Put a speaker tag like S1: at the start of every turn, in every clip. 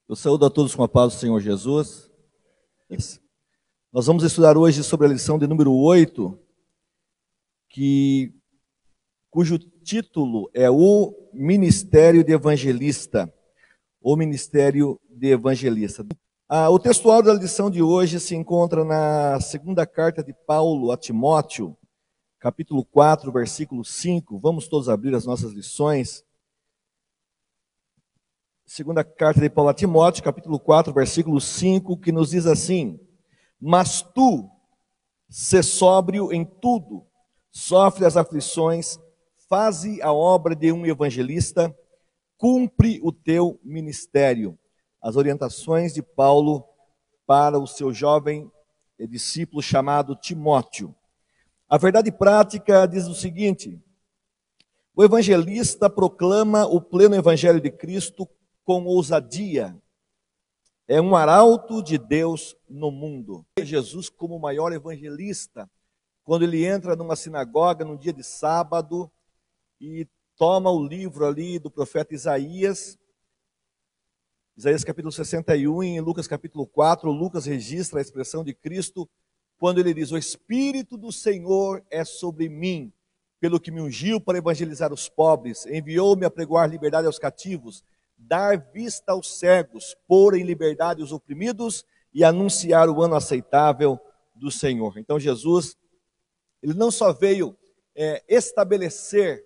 S1: Eu saúdo a todos com a paz do Senhor Jesus. Nós vamos estudar hoje sobre a lição de número 8, cujo título é o Ministério de Evangelista. O Ministério de Evangelista. O textual da lição de hoje se encontra na segunda carta de Paulo a Timóteo, capítulo 4, versículo 5. Vamos todos abrir as nossas lições. Segunda carta de Paulo a Timóteo, capítulo 4, versículo 5, que nos diz assim: mas tu, sê sóbrio em tudo, sofre as aflições, faze a obra de um evangelista, cumpre o teu ministério. As orientações de Paulo para o seu jovem discípulo chamado Timóteo. A verdade prática diz o seguinte: o evangelista proclama o pleno evangelho de Cristo com ousadia. É um arauto de Deus no mundo. Jesus como o maior evangelista, quando ele entra numa sinagoga num dia de sábado e toma o livro ali do profeta Isaías capítulo 61, e em Lucas capítulo 4, Lucas registra a expressão de Cristo quando ele diz: o Espírito do Senhor é sobre mim, pelo que me ungiu para evangelizar os pobres, enviou-me a pregoar liberdade aos cativos, dar vista aos cegos, pôr em liberdade os oprimidos e anunciar o ano aceitável do Senhor. Então Jesus, ele não só veio estabelecer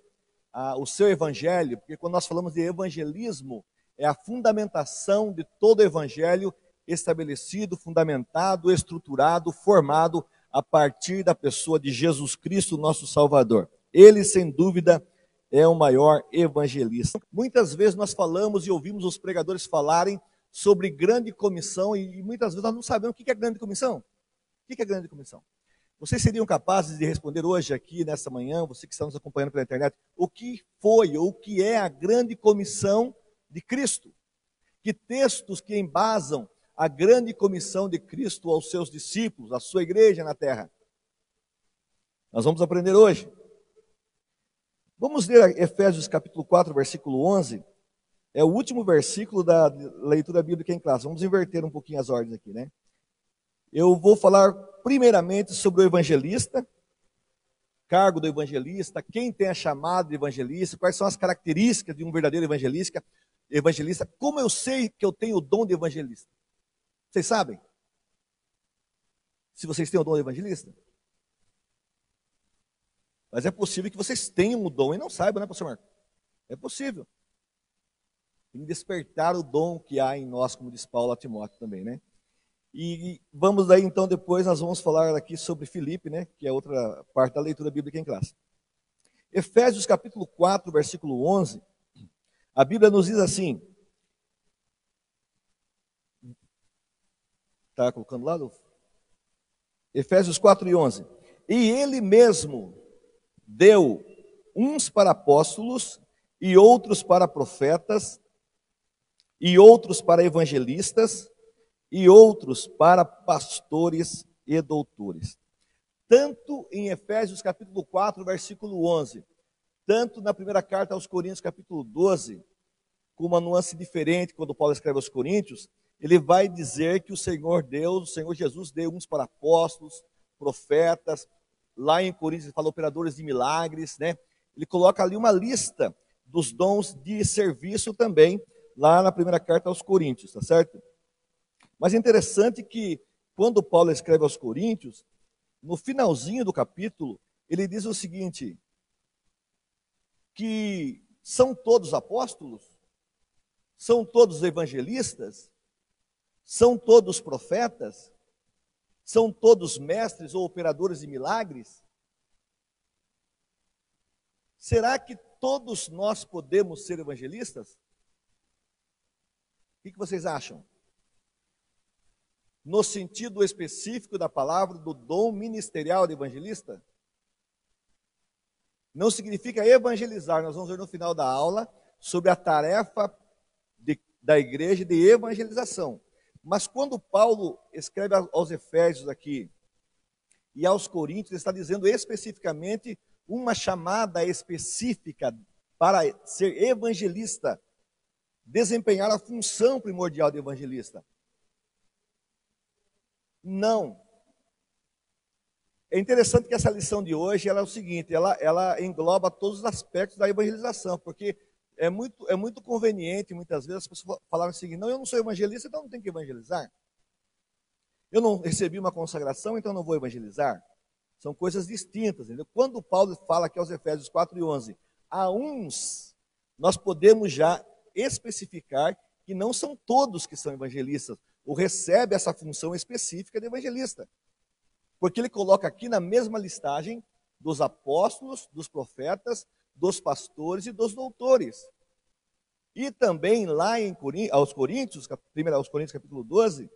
S1: o seu evangelho, porque quando nós falamos de evangelismo, é a fundamentação de todo o evangelho estabelecido, fundamentado, estruturado, formado a partir da pessoa de Jesus Cristo, nosso Salvador. Ele, sem dúvida, é o maior evangelista. Muitas vezes nós falamos e ouvimos os pregadores falarem sobre grande comissão e muitas vezes nós não sabemos o que é grande comissão. O que é grande comissão? Vocês seriam capazes de responder hoje aqui, nessa manhã, você que está nos acompanhando pela internet, o que foi ou o que é a grande comissão de Cristo? Que textos que embasam a grande comissão de Cristo aos seus discípulos, à sua igreja na terra? Nós vamos aprender hoje. Vamos ler Efésios capítulo 4, versículo 11. É o último versículo da leitura bíblica em classe. Vamos inverter um pouquinho as ordens aqui, né? Eu vou falar primeiramente sobre o evangelista, cargo do evangelista, quem tem a chamada de evangelista, quais são as características de um verdadeiro evangelista, como eu sei que eu tenho o dom de evangelista? Vocês sabem? Se vocês têm o dom de evangelista? Mas é possível que vocês tenham o dom e não saibam, né, pastor Marco? É possível. Tem que despertar o dom que há em nós, como diz Paulo a Timóteo também, né? E vamos daí, então, depois nós vamos falar aqui sobre Filipe, né, que é outra parte da leitura bíblica em classe. Efésios capítulo 4, versículo 11, a Bíblia nos diz assim, está colocando lá, Lufo? Efésios 4 e 11, e ele mesmo deu uns para apóstolos, e outros para profetas, e outros para evangelistas, e outros para pastores e doutores. Tanto em Efésios capítulo 4, versículo 11, tanto na primeira carta aos Coríntios capítulo 12, com uma nuance diferente, quando Paulo escreve aos Coríntios, ele vai dizer que o Senhor Deus, o Senhor Jesus deu uns para apóstolos, profetas. Lá em Coríntios ele fala operadores de milagres, né? Ele coloca ali uma lista dos dons de serviço também, lá na primeira carta aos Coríntios, tá certo? Mas é interessante que, quando Paulo escreve aos Coríntios, no finalzinho do capítulo, ele diz o seguinte, que são todos apóstolos? São todos evangelistas? São todos profetas? São todos mestres ou operadores de milagres? Será que todos nós podemos ser evangelistas? O que vocês acham? No sentido específico da palavra, do dom ministerial de evangelista? Não significa evangelizar, nós vamos ver no final da aula sobre a tarefa da igreja de evangelização. Mas quando Paulo escreve aos Efésios aqui e aos Coríntios, ele está dizendo especificamente uma chamada específica para ser evangelista desempenhar a função primordial de evangelista. Não. É interessante que essa lição de hoje ela é o seguinte, ela engloba todos os aspectos da evangelização, porque é muito conveniente, muitas vezes, as pessoas falarem o seguinte: não, eu não sou evangelista, então não tenho que evangelizar. Eu não recebi uma consagração, então não vou evangelizar. São coisas distintas. Entendeu? Quando Paulo fala aqui aos Efésios 4:11, a uns nós podemos já especificar que não são todos que são evangelistas, ou recebem essa função específica de evangelista. Porque ele coloca aqui na mesma listagem dos apóstolos, dos profetas, dos pastores e dos doutores. E também lá aos Coríntios, 1 aos Coríntios capítulo 12,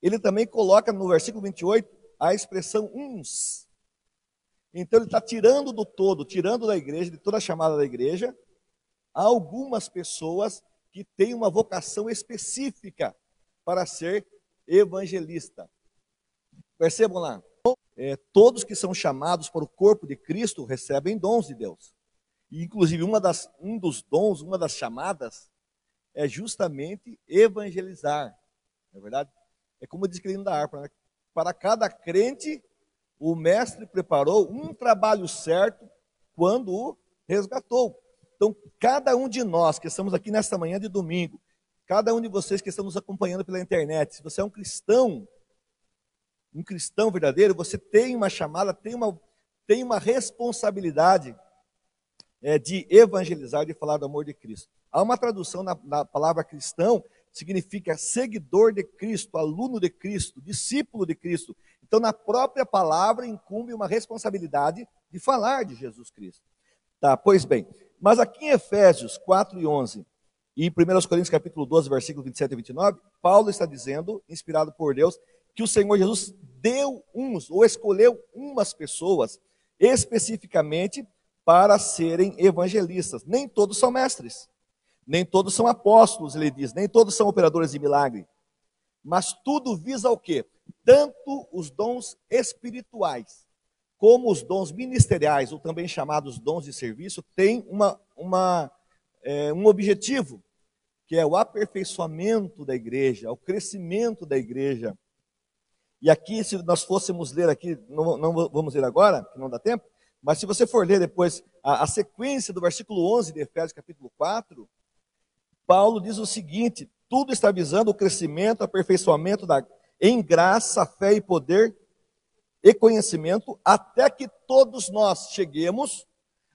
S1: ele também coloca no versículo 28 a expressão uns. Então ele está tirando do todo, tirando da igreja, de toda a chamada da igreja, algumas pessoas que têm uma vocação específica para ser evangelista. Percebam lá, todos que são chamados para o corpo de Cristo recebem dons de Deus. E, inclusive, um dos dons, uma das chamadas, é justamente evangelizar. Não é verdade? É como diz aquele hino da harpa, né? Para cada crente, o mestre preparou um trabalho certo quando o resgatou. Então, cada um de nós que estamos aqui nesta manhã de domingo, cada um de vocês que estão nos acompanhando pela internet, se você é um cristão verdadeiro, você tem uma chamada, tem uma responsabilidade de evangelizar, de falar do amor de Cristo. Há uma tradução na palavra cristão, significa seguidor de Cristo, aluno de Cristo, discípulo de Cristo. Então, na própria palavra, incumbe uma responsabilidade de falar de Jesus Cristo. Tá, pois bem, mas aqui em Efésios 4:11 e 1 Coríntios capítulo 12, versículos 27 e 29, Paulo está dizendo, inspirado por Deus, que o Senhor Jesus deu ou escolheu umas pessoas especificamente para serem evangelistas. Nem todos são mestres, nem todos são apóstolos, ele diz, nem todos são operadores de milagre. Mas tudo visa o quê? Tanto os dons espirituais, como os dons ministeriais, ou também chamados dons de serviço, têm um objetivo, que é o aperfeiçoamento da igreja, o crescimento da igreja. E aqui, se nós fôssemos ler aqui, não vamos ler agora, que não dá tempo, mas se você for ler depois a sequência do versículo 11 de Efésios capítulo 4, Paulo diz o seguinte: tudo está visando o crescimento, aperfeiçoamento em graça, fé e poder e conhecimento, até que todos nós cheguemos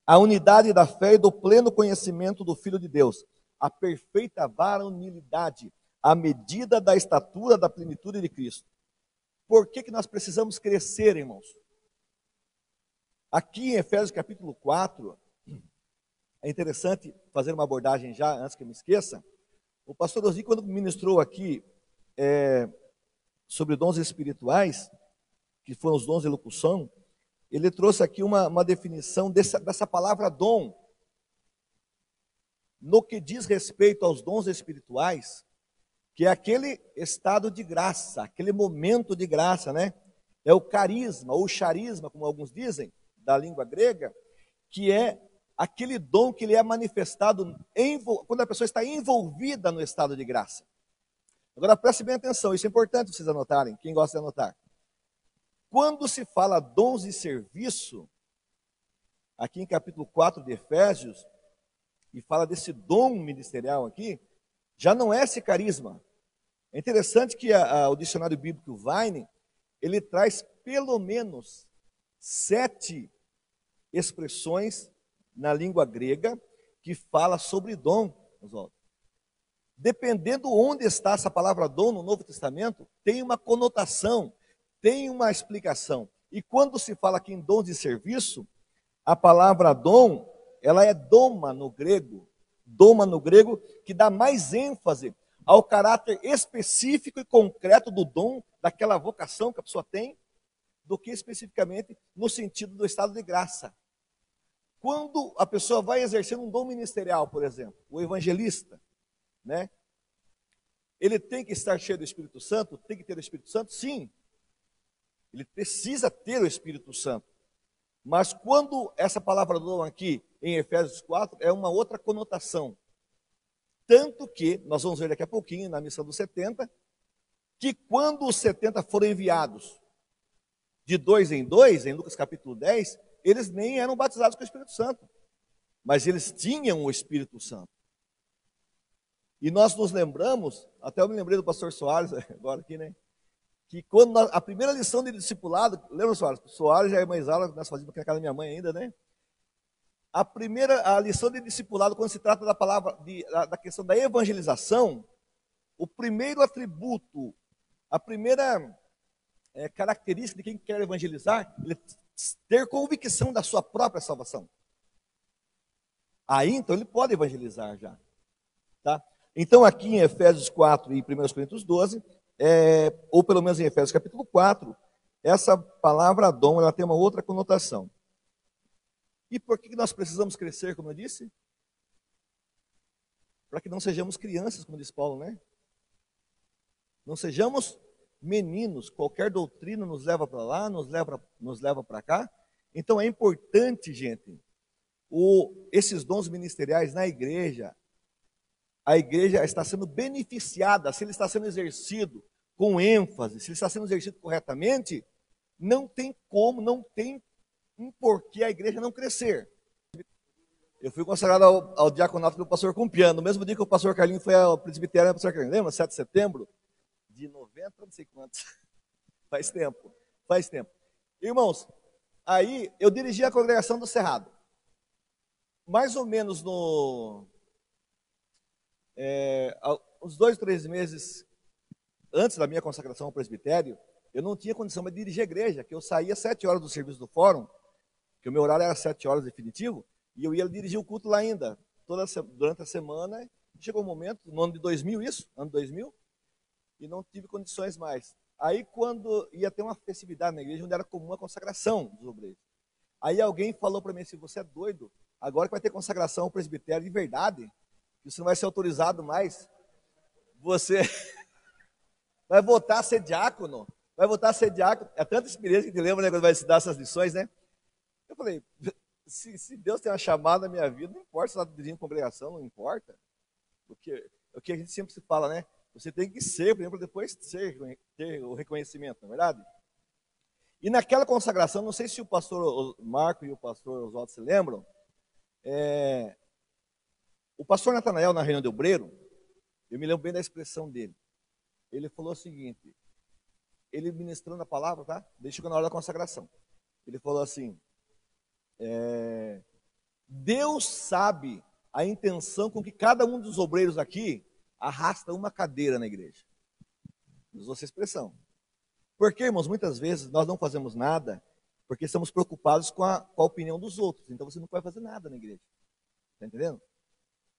S1: à unidade da fé e do pleno conhecimento do Filho de Deus, a perfeita varonilidade, à medida da estatura da plenitude de Cristo. Por que nós precisamos crescer, irmãos? Aqui em Efésios capítulo 4, é interessante fazer uma abordagem já, antes que eu me esqueça. O pastor Ozzy, quando ministrou aqui sobre dons espirituais, que foram os dons de elocução, ele trouxe aqui uma definição dessa palavra dom. No que diz respeito aos dons espirituais, que é aquele estado de graça, aquele momento de graça, né? É o carisma, ou charisma, como alguns dizem, da língua grega, que é aquele dom que ele é manifestado quando a pessoa está envolvida no estado de graça. Agora, preste bem atenção, isso é importante vocês anotarem, quem gosta de anotar. Quando se fala dons de serviço, aqui em capítulo 4 de Efésios, e fala desse dom ministerial aqui, já não é esse carisma. É interessante que o dicionário bíblico Vine, ele traz pelo menos 7 expressões na língua grega que fala sobre dom. Dependendo onde está essa palavra dom no Novo Testamento, tem uma conotação, tem uma explicação. E quando se fala aqui em dons de serviço, a palavra dom, ela é doma no grego, que dá mais ênfase ao caráter específico e concreto do dom, daquela vocação que a pessoa tem, do que especificamente no sentido do estado de graça. Quando a pessoa vai exercer um dom ministerial, por exemplo, o evangelista, né? Ele tem que estar cheio do Espírito Santo? Tem que ter o Espírito Santo? Sim. Ele precisa ter o Espírito Santo. Mas quando essa palavra dom aqui, em Efésios 4, é uma outra conotação. Tanto que, nós vamos ver daqui a pouquinho, na missão dos 70, que quando os 70 foram enviados de dois em dois, em Lucas capítulo 10, eles nem eram batizados com o Espírito Santo, mas eles tinham o Espírito Santo. E nós nos lembramos, até eu me lembrei do pastor Soares, agora aqui, né? Que quando a primeira lição de discipulado, lembra, Soares? Soares já é mais aula, nós fazíamos aqui na casa da minha mãe ainda, né? A lição de discipulado, quando se trata da palavra, da questão da evangelização, o primeiro atributo, a primeira característica de quem quer evangelizar, ele ter convicção da sua própria salvação. Aí, então, ele pode evangelizar já. Tá? Então, aqui em Efésios 4 e 1 Coríntios 12, ou pelo menos em Efésios capítulo 4, essa palavra dom, ela tem uma outra conotação. E por que nós precisamos crescer, como eu disse? Para que não sejamos crianças, como diz Paulo, né? Não sejamos meninos, qualquer doutrina nos leva para lá, nos leva para cá. Então é importante, gente, esses dons ministeriais na igreja, a igreja está sendo beneficiada, se ele está sendo exercido com ênfase, se ele está sendo exercido corretamente, não tem como, não tem um porquê a igreja não crescer. Eu fui consagrado ao diaconato pelo pastor Cumpiano, no mesmo dia que o pastor Carlinhos foi ao presbitério, pastor Carlinhos, lembra? 7 de setembro de 90, não sei quantos. Faz tempo. Irmãos, aí eu dirigi a congregação do Cerrado. Mais ou menos uns 2, 3 meses antes da minha consagração ao presbitério, eu não tinha condição de dirigir a igreja, que eu saía às 7 horas do serviço do fórum, que o meu horário era 7 horas definitivo, e eu ia dirigir o culto lá ainda, durante a semana. Chegou um momento, no ano de 2000, ano 2000, e não tive condições mais. Aí quando ia ter uma festividade na igreja, onde era comum a consagração dos obreiros. Aí alguém falou para mim assim, você é doido? Agora que vai ter consagração ao presbitério de verdade, que você não vai ser autorizado mais, você vai voltar a ser diácono, é tanta experiência que te lembra, né, quando vai se dar essas lições, né? Eu falei, se Deus tem uma chamada na minha vida, não importa se está dirigindo congregação, não importa. Porque o que a gente sempre se fala, né? Você tem que ser, por exemplo, depois ter o reconhecimento, não é verdade? E naquela consagração, não sei se o pastor Marco e o pastor Oswaldo se lembram, o pastor Natanael, na reunião de obreiro, eu me lembro bem da expressão dele. Ele falou o seguinte, ele ministrando a palavra, tá? Daí chegou na hora da consagração. Ele falou assim, Deus sabe a intenção com que cada um dos obreiros aqui arrasta uma cadeira na igreja. Usou essa expressão. Porque, irmãos, muitas vezes nós não fazemos nada porque estamos preocupados com a opinião dos outros. Então você não vai fazer nada na igreja. Está entendendo?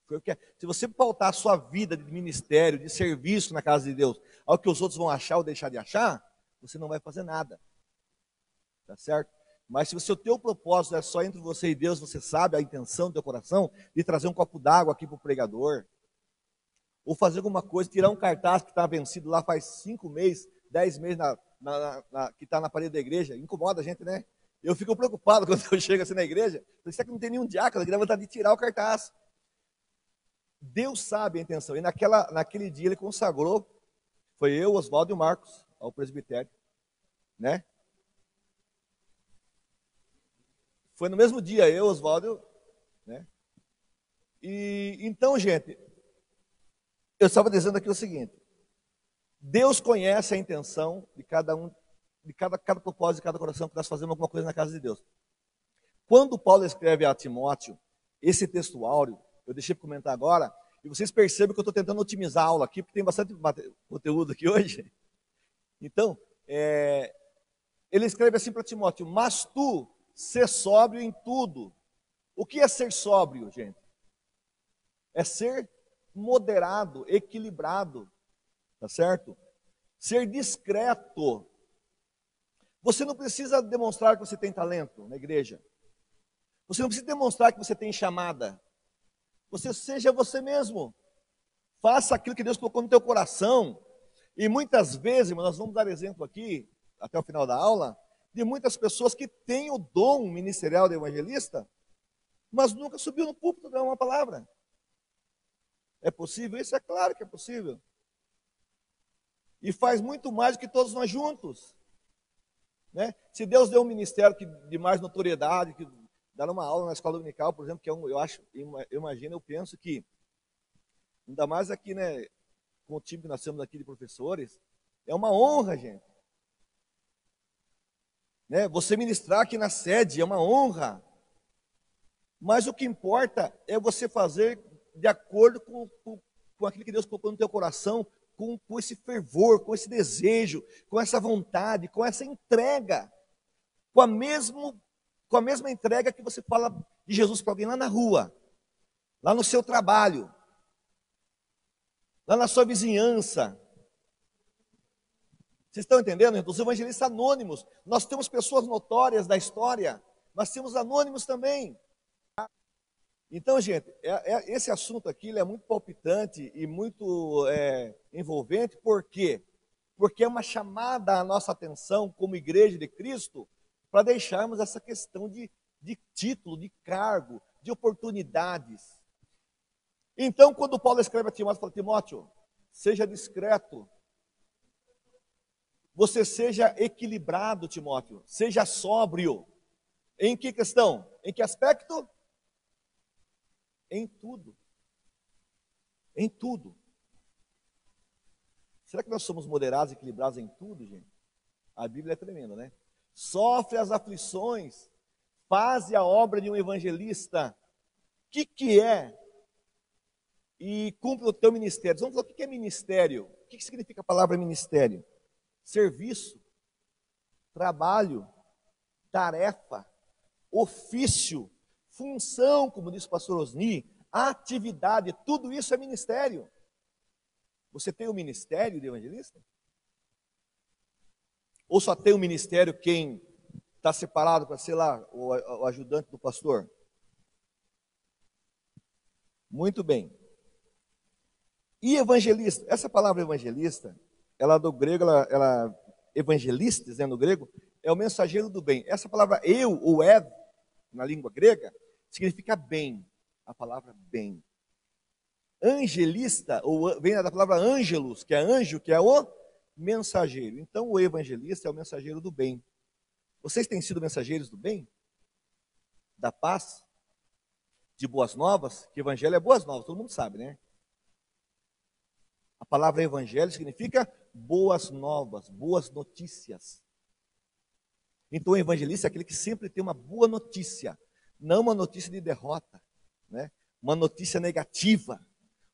S1: Porque se você pautar a sua vida de ministério, de serviço na casa de Deus, ao que os outros vão achar ou deixar de achar, você não vai fazer nada. Tá certo? Mas se o teu propósito é só entre você e Deus, você sabe a intenção do teu coração de trazer um copo d'água aqui para o pregador, ou fazer alguma coisa, tirar um cartaz que está vencido lá faz 5 meses, 10 meses que está na parede da igreja, incomoda a gente, né? Eu fico preocupado quando eu chego assim na igreja, será que não tem nenhum diácono, que dá vontade de tirar o cartaz. Deus sabe a intenção, e naquele dia ele consagrou, foi eu, Oswaldo e o Marcos, ao presbitério, né? Foi no mesmo dia, eu, Oswaldo, né? E então, gente, eu estava dizendo aqui o seguinte, Deus conhece a intenção de cada um, de cada propósito, de cada coração que nós fazemos alguma coisa na casa de Deus. Quando Paulo escreve a Timóteo, esse texto áureo, eu deixei para comentar agora, e vocês percebem que eu estou tentando otimizar a aula aqui, porque tem bastante conteúdo aqui hoje. Então, ele escreve assim para Timóteo, mas tu, ser sóbrio em tudo. O que é ser sóbrio, gente? É ser moderado, equilibrado, tá certo? Ser discreto. Você não precisa demonstrar que você tem talento na igreja. Você não precisa demonstrar que você tem chamada. Você seja você mesmo. Faça aquilo que Deus colocou no teu coração. E muitas vezes, nós vamos dar exemplo aqui, até o final da aula, de muitas pessoas que têm o dom ministerial de evangelista, mas nunca subiu no púlpito dar uma palavra. É possível? Isso é claro que é possível. E faz muito mais do que todos nós juntos. Né? Se Deus deu um ministério de mais notoriedade, que dar uma aula na escola dominical, por exemplo, que eu imagino, eu penso que, ainda mais aqui, né, com o time que nós temos aqui de professores, é uma honra, gente. Né? Você ministrar aqui na sede é uma honra. Mas o que importa é você fazer de acordo com aquilo que Deus colocou no teu coração, com esse fervor, com esse desejo, com essa vontade, com essa entrega, com a mesma entrega que você fala de Jesus para alguém lá na rua, lá no seu trabalho, lá na sua vizinhança. Vocês estão entendendo? Os evangelistas anônimos, nós temos pessoas notórias da história, mas temos anônimos também. Então, gente, esse assunto aqui ele é muito palpitante e muito envolvente, por quê? Porque é uma chamada à nossa atenção como igreja de Cristo para deixarmos essa questão de título, de cargo, de oportunidades. Então, quando Paulo escreve a Timóteo, fala: Timóteo, seja discreto, você seja equilibrado, Timóteo, seja sóbrio. Em que questão? Em que aspecto? Em tudo. Em tudo. Será que nós somos moderados e equilibrados em tudo, gente? A Bíblia é tremenda, né? Sofre as aflições, faz a obra de um evangelista. O que é? E cumpre o teu ministério. Vamos falar o que é ministério? O que significa a palavra ministério? Serviço, trabalho, tarefa, ofício, função, como disse o pastor Osni, atividade, tudo isso é ministério. Você tem o ministério de evangelista? Ou só tem o ministério quem está separado para ser lá o ajudante do pastor? Muito bem. E evangelista? Essa palavra evangelista, ela do grego, ela evangelistes, né, no grego, é o mensageiro do bem. Essa palavra eu, ou na língua grega, significa bem, a palavra bem. Angelista, vem da palavra ângelos, que é anjo, que é o mensageiro. Então, o evangelista é o mensageiro do bem. Vocês têm sido mensageiros do bem? Da paz? De boas novas? Que evangelho é boas novas, todo mundo sabe, né? A palavra evangelho significa boas novas, boas notícias. Então, o evangelista é aquele que sempre tem uma boa notícia, não uma notícia de derrota, né? Uma notícia negativa,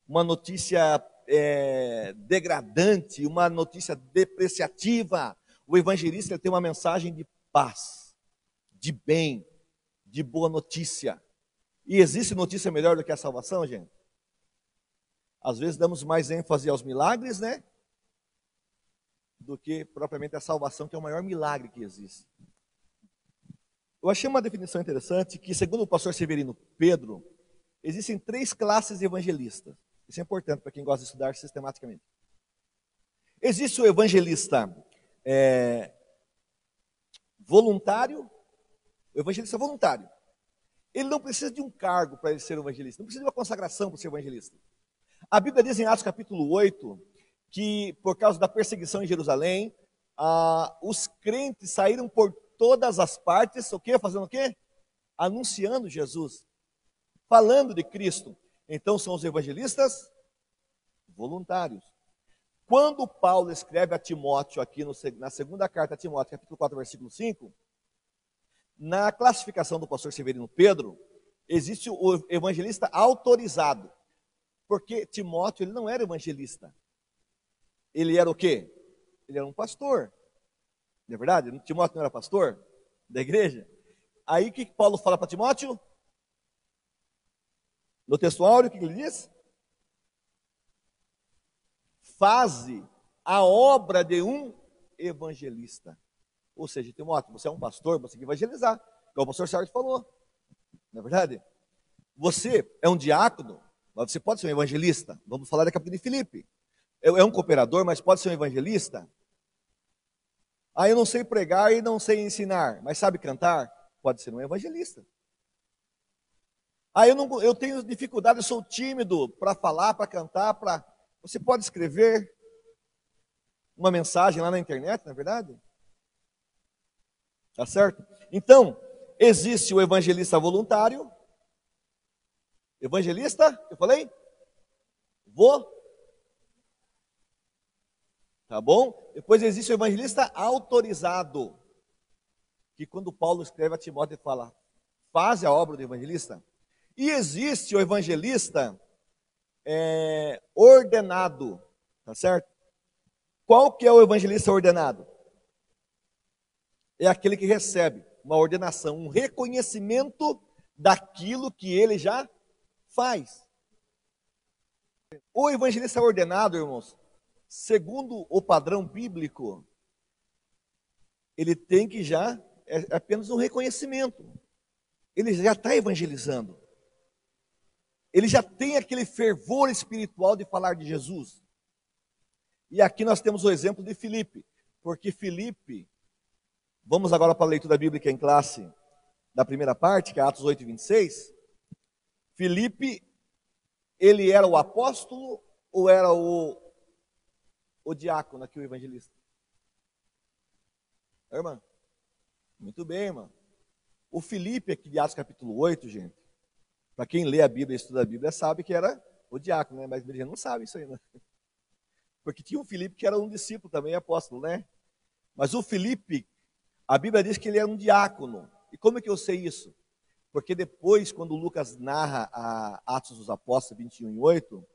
S1: uma notícia degradante, uma notícia depreciativa. O evangelista ele tem uma mensagem de paz, de bem, de boa notícia. E existe notícia melhor do que a salvação, gente? Às vezes damos mais ênfase aos milagres, né? Do que propriamente a salvação, que é o maior milagre que existe. Eu achei uma definição interessante que, segundo o pastor Severino Pedro, existem 3 classes de evangelistas. Isso é importante para quem gosta de estudar sistematicamente. Existe o evangelista voluntário, o evangelista voluntário. Ele não precisa de um cargo para ele ser evangelista, não precisa de uma consagração para ser evangelista. A Bíblia diz em Atos capítulo 8, que por causa da perseguição em Jerusalém, os crentes saíram por todas as partes, o quê? Fazendo o quê? Anunciando Jesus, falando de Cristo. Então são os evangelistas voluntários. Quando Paulo escreve a Timóteo, aqui na segunda carta a Timóteo, capítulo 4, versículo 5, na classificação do pastor Severino Pedro, existe o evangelista autorizado. Porque Timóteo, ele não era evangelista. Ele era o quê? Ele era um pastor. Não é verdade? Timóteo não era pastor da igreja? Aí o que Paulo fala para Timóteo? No texto áureo, o que ele diz? Faze a obra de um evangelista. Ou seja, Timóteo, você é um pastor, você tem que evangelizar. Como o pastor Sérgio falou. Não é verdade? Você é um diácono, mas você pode ser um evangelista. Vamos falar daqui a pouco de Filipe. É um cooperador, mas pode ser um evangelista. Eu não sei pregar e não sei ensinar, mas sabe cantar? Pode ser um evangelista. Eu tenho dificuldade, eu sou tímido para falar, para cantar, para... Você pode escrever uma mensagem lá na internet, não é verdade? Tá certo? Então, existe o evangelista voluntário. Evangelista, eu falei? Tá bom? Depois existe o evangelista autorizado, que quando Paulo escreve a Timóteo, ele fala, faz a obra do evangelista. E existe o evangelista ordenado, tá certo? Qual que é o evangelista ordenado? É aquele que recebe uma ordenação, um reconhecimento daquilo que ele já faz. O evangelista ordenado, irmãos, segundo o padrão bíblico, ele tem que já, é apenas um reconhecimento. Ele já está evangelizando. Ele já tem aquele fervor espiritual de falar de Jesus. E aqui nós temos o exemplo de Filipe, porque Filipe, vamos agora para a leitura bíblica em classe da primeira parte, que é Atos 8, 26. Filipe, ele era o apóstolo ou era o diácono aqui, o evangelista? Irmã? Muito bem, irmã. O Filipe aqui de Atos capítulo 8, gente, para quem lê a Bíblia e estuda a Bíblia, sabe que era o diácono, né? Mas a gente não sabe isso ainda. Porque tinha um Filipe que era um discípulo também, apóstolo, né? Mas o Filipe, a Bíblia diz que ele era um diácono. E como é que eu sei isso? Porque depois, quando Lucas narra a Atos dos Apóstolos 21:8,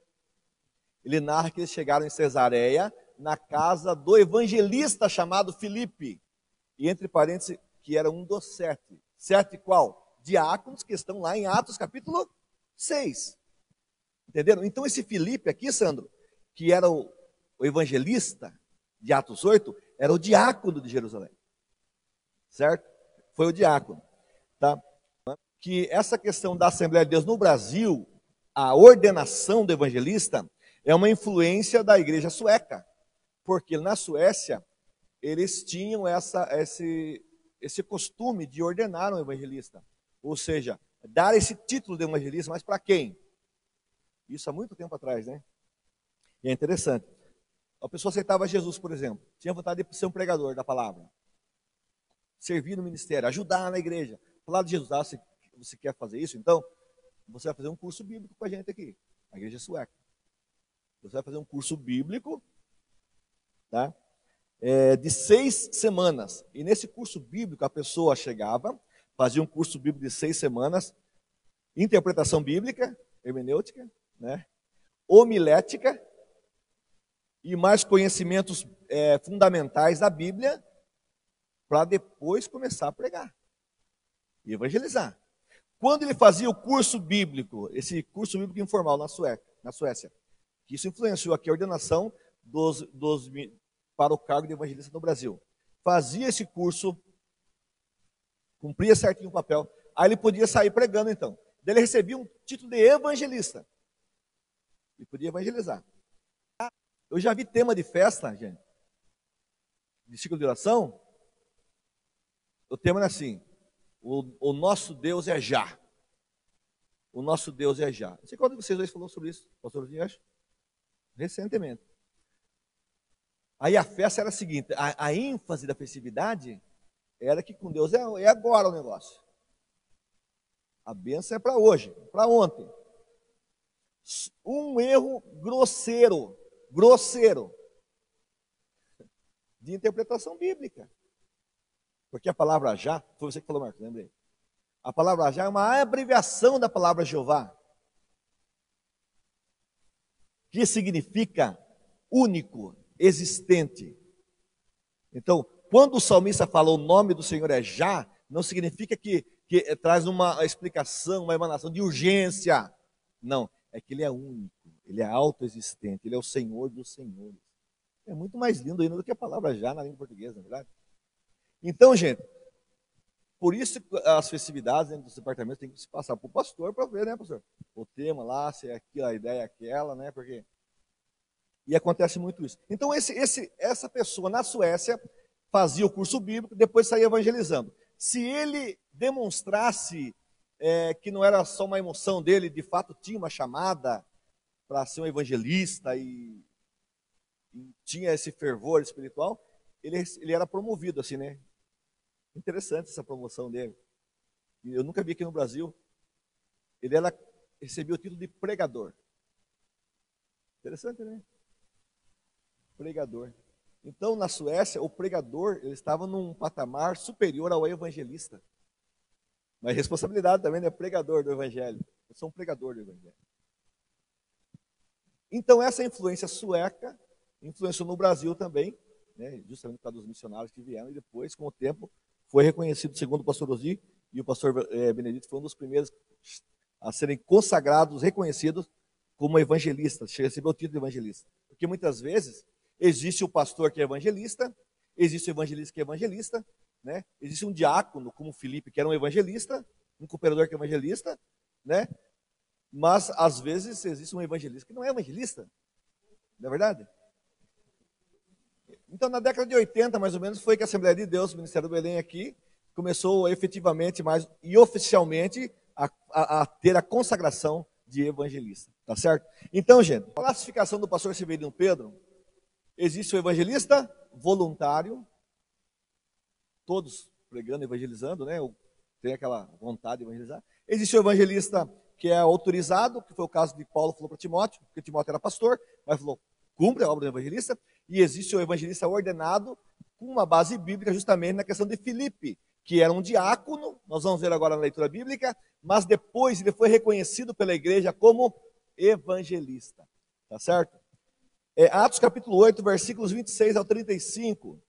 S1: ele narra que eles chegaram em Cesareia, na casa do evangelista chamado Filipe. E entre parênteses, que era um dos 7. 7 qual? Diáconos que estão lá em Atos capítulo 6. Entenderam? Então esse Filipe aqui, Sandro, que era o evangelista de Atos 8, era o diácono de Jerusalém. Certo? Foi o diácono. Tá? Que essa questão da Assembleia de Deus no Brasil, a ordenação do evangelista, é uma influência da igreja sueca. Porque na Suécia, eles tinham esse costume de ordenar um evangelista. Ou seja, dar esse título de evangelista, mas para quem? Isso há muito tempo atrás, né? E é interessante. A pessoa aceitava Jesus, por exemplo, tinha vontade de ser um pregador da palavra, servir no ministério, ajudar na igreja, falar de Jesus. Você quer fazer isso? Então, você vai fazer um curso bíblico com a gente aqui, a igreja sueca. Você vai fazer um curso bíblico, tá? De 6 semanas. E nesse curso bíblico, a pessoa chegava, fazia um curso bíblico de 6 semanas, interpretação bíblica, hermenêutica, né? Homilética, e mais conhecimentos fundamentais da Bíblia, para depois começar a pregar e evangelizar. Quando ele fazia o curso bíblico, esse curso bíblico informal na Suécia, que isso influenciou aqui a ordenação para o cargo de evangelista no Brasil. Fazia esse curso, cumpria certinho o papel, aí ele podia sair pregando então. Daí ele recebia um título de evangelista. E podia evangelizar. Eu já vi tema de festa, gente, de ciclo de oração. O tema é assim: o nosso Deus é já. O nosso Deus é já. Não sei qual de vocês dois falou sobre isso, pastor Dias, recentemente. Aí a festa era a seguinte: a ênfase da festividade era que com Deus é agora o negócio. A bênção é para hoje, para ontem. Um erro grosseiro de interpretação bíblica. Porque a palavra já, foi você que falou, Marcos, lembrei. A palavra já é uma abreviação da palavra Jeová, que significa único, existente. Então, quando o salmista fala o nome do Senhor é já, não significa que traz uma explicação, uma emanação de urgência. Não, é que ele é único, ele é autoexistente, ele é o Senhor dos senhores. É muito mais lindo ainda do que a palavra já na língua portuguesa, não é verdade? Então, gente, por isso as festividades dentro dos departamentos tem que se passar para o pastor para ver, né, pastor? O tema lá, se é aquilo, a ideia é aquela, né? Porque... E acontece muito isso. Então, essa pessoa na Suécia fazia o curso bíblico, depois saía evangelizando. Se ele demonstrasse que não era só uma emoção dele, de fato tinha uma chamada para ser um evangelista e tinha esse fervor espiritual, ele era promovido assim, né? Interessante essa promoção dele. Eu nunca vi aqui no Brasil. Recebia o título de pregador. Interessante, né? Pregador. Então, na Suécia, o pregador ele estava num patamar superior ao evangelista. Mas responsabilidade também, né? Pregador do evangelho. Eu sou um pregador do evangelho. Então, essa influência sueca influenciou no Brasil também, né? Justamente por causa dos missionários que vieram, e depois, com o tempo, foi reconhecido, segundo o pastor Ozzy, e o pastor Benedito foi um dos primeiros a serem consagrados, reconhecidos como evangelistas, recebeu o título de evangelista. Porque muitas vezes existe o pastor que é evangelista, existe o evangelista que é evangelista, né? Existe um diácono, como Filipe, que era um evangelista, um cooperador que é evangelista, né? Mas, às vezes, existe um evangelista que não é evangelista, não é verdade? Então, na década de 80, mais ou menos, foi que a Assembleia de Deus, o Ministério do Belém aqui, começou efetivamente e oficialmente a ter a consagração de evangelista, tá certo? Então, gente, a classificação do pastor Severino Pedro, existe o evangelista voluntário, todos pregando, evangelizando, né? Tem aquela vontade de evangelizar. Existe o evangelista que é autorizado, que foi o caso de Paulo, falou para Timóteo, porque Timóteo era pastor, mas falou, cumpre a obra do evangelista. E existe o evangelista ordenado, com uma base bíblica, justamente na questão de Filipe, que era um diácono, nós vamos ver agora na leitura bíblica, mas depois ele foi reconhecido pela igreja como evangelista, tá certo? Atos capítulo 8, versículos 26 ao 35.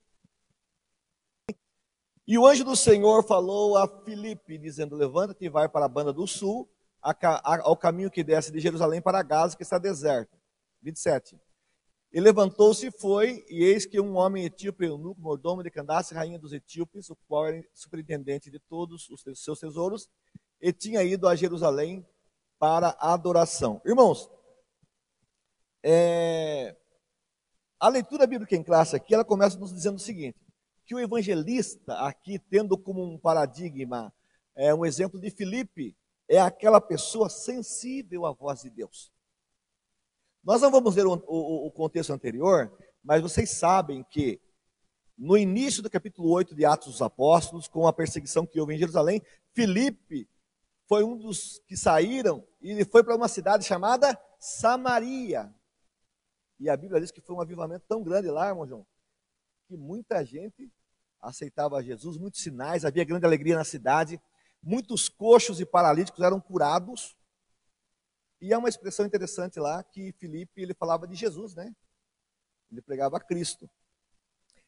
S1: E o anjo do Senhor falou a Filipe, dizendo, levanta-te e vai para a banda do sul, ao caminho que desce de Jerusalém para Gaza, que está deserto. 27. E levantou-se e foi, e eis que um homem etíope, eunuco, mordomo de Candace, rainha dos etíopes, o qual era superintendente de todos os seus tesouros, e tinha ido a Jerusalém para a adoração. Irmãos, a leitura bíblica em classe aqui, ela começa nos dizendo o seguinte, que o evangelista aqui, tendo como um paradigma, um exemplo de Filipe, é aquela pessoa sensível à voz de Deus. Nós não vamos ver o contexto anterior, mas vocês sabem que no início do capítulo 8 de Atos dos Apóstolos, com a perseguição que houve em Jerusalém, Filipe foi um dos que saíram e ele foi para uma cidade chamada Samaria. E a Bíblia diz que foi um avivamento tão grande lá, irmão João, que muita gente aceitava Jesus, muitos sinais, havia grande alegria na cidade, muitos coxos e paralíticos eram curados. E é uma expressão interessante lá que Filipe, ele falava de Jesus, né? Ele pregava a Cristo.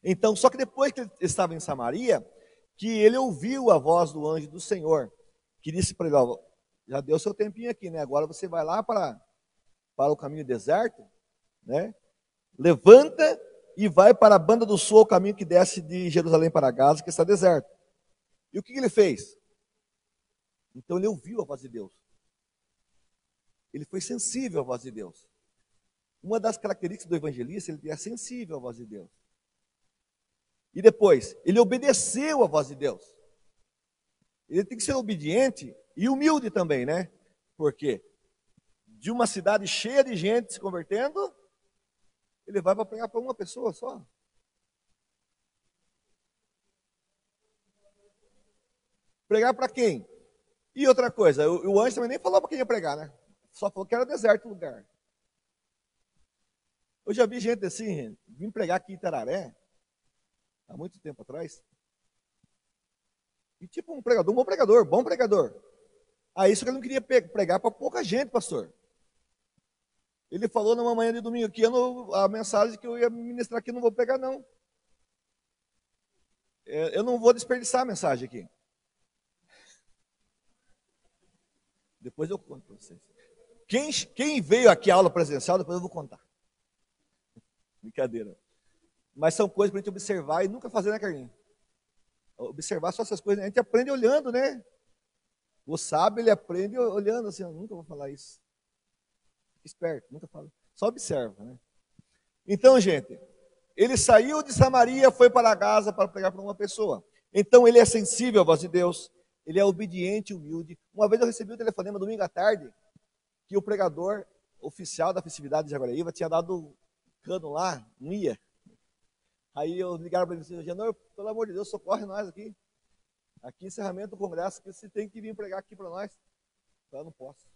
S1: Então, só que depois que ele estava em Samaria, que ele ouviu a voz do anjo do Senhor, que disse para ele, ó, já deu seu tempinho aqui, né? Agora você vai lá para o caminho deserto, né? Levanta e vai para a banda do sul, o caminho que desce de Jerusalém para Gaza, que está deserto. E o que ele fez? Então ele ouviu a voz de Deus. Ele foi sensível à voz de Deus. Uma das características do evangelista, ele é sensível à voz de Deus. E depois, ele obedeceu à voz de Deus. Ele tem que ser obediente e humilde também, né? Porque de uma cidade cheia de gente se convertendo, ele vai para pregar para uma pessoa só. Pregar para quem? E outra coisa, o anjo também nem falou para quem ia pregar, né? Só falou que era deserto o lugar. Eu já vi gente assim, vim pregar aqui em Itararé, há muito tempo atrás. E tipo um pregador, um bom pregador. Aí isso que ele não queria pregar para pouca gente, pastor. Ele falou numa manhã de domingo aqui, a mensagem que eu ia ministrar aqui, eu não vou pregar não. Eu não vou desperdiçar a mensagem aqui. Depois eu conto para vocês. Quem veio aqui à aula presencial, depois eu vou contar. Brincadeira. Mas são coisas para a gente observar e nunca fazer, né, Carlinhos? Observar só essas coisas. A gente aprende olhando, né? O sábio, ele aprende olhando assim. Eu nunca vou falar isso. Fique esperto, nunca falo. Só observa, né? Então, gente, ele saiu de Samaria, foi para Gaza para pregar para uma pessoa. Então, ele é sensível à voz de Deus. ele é obediente e humilde. Uma vez eu recebi um telefonema domingo à tarde, que o pregador oficial da festividade de Jaguariúna tinha dado cano lá, não ia. Aí eu ligaram para ele assim, Genor, pelo amor de Deus, socorre nós aqui. Aqui, encerramento do congresso, que você tem que vir pregar aqui para nós. Eu não posso.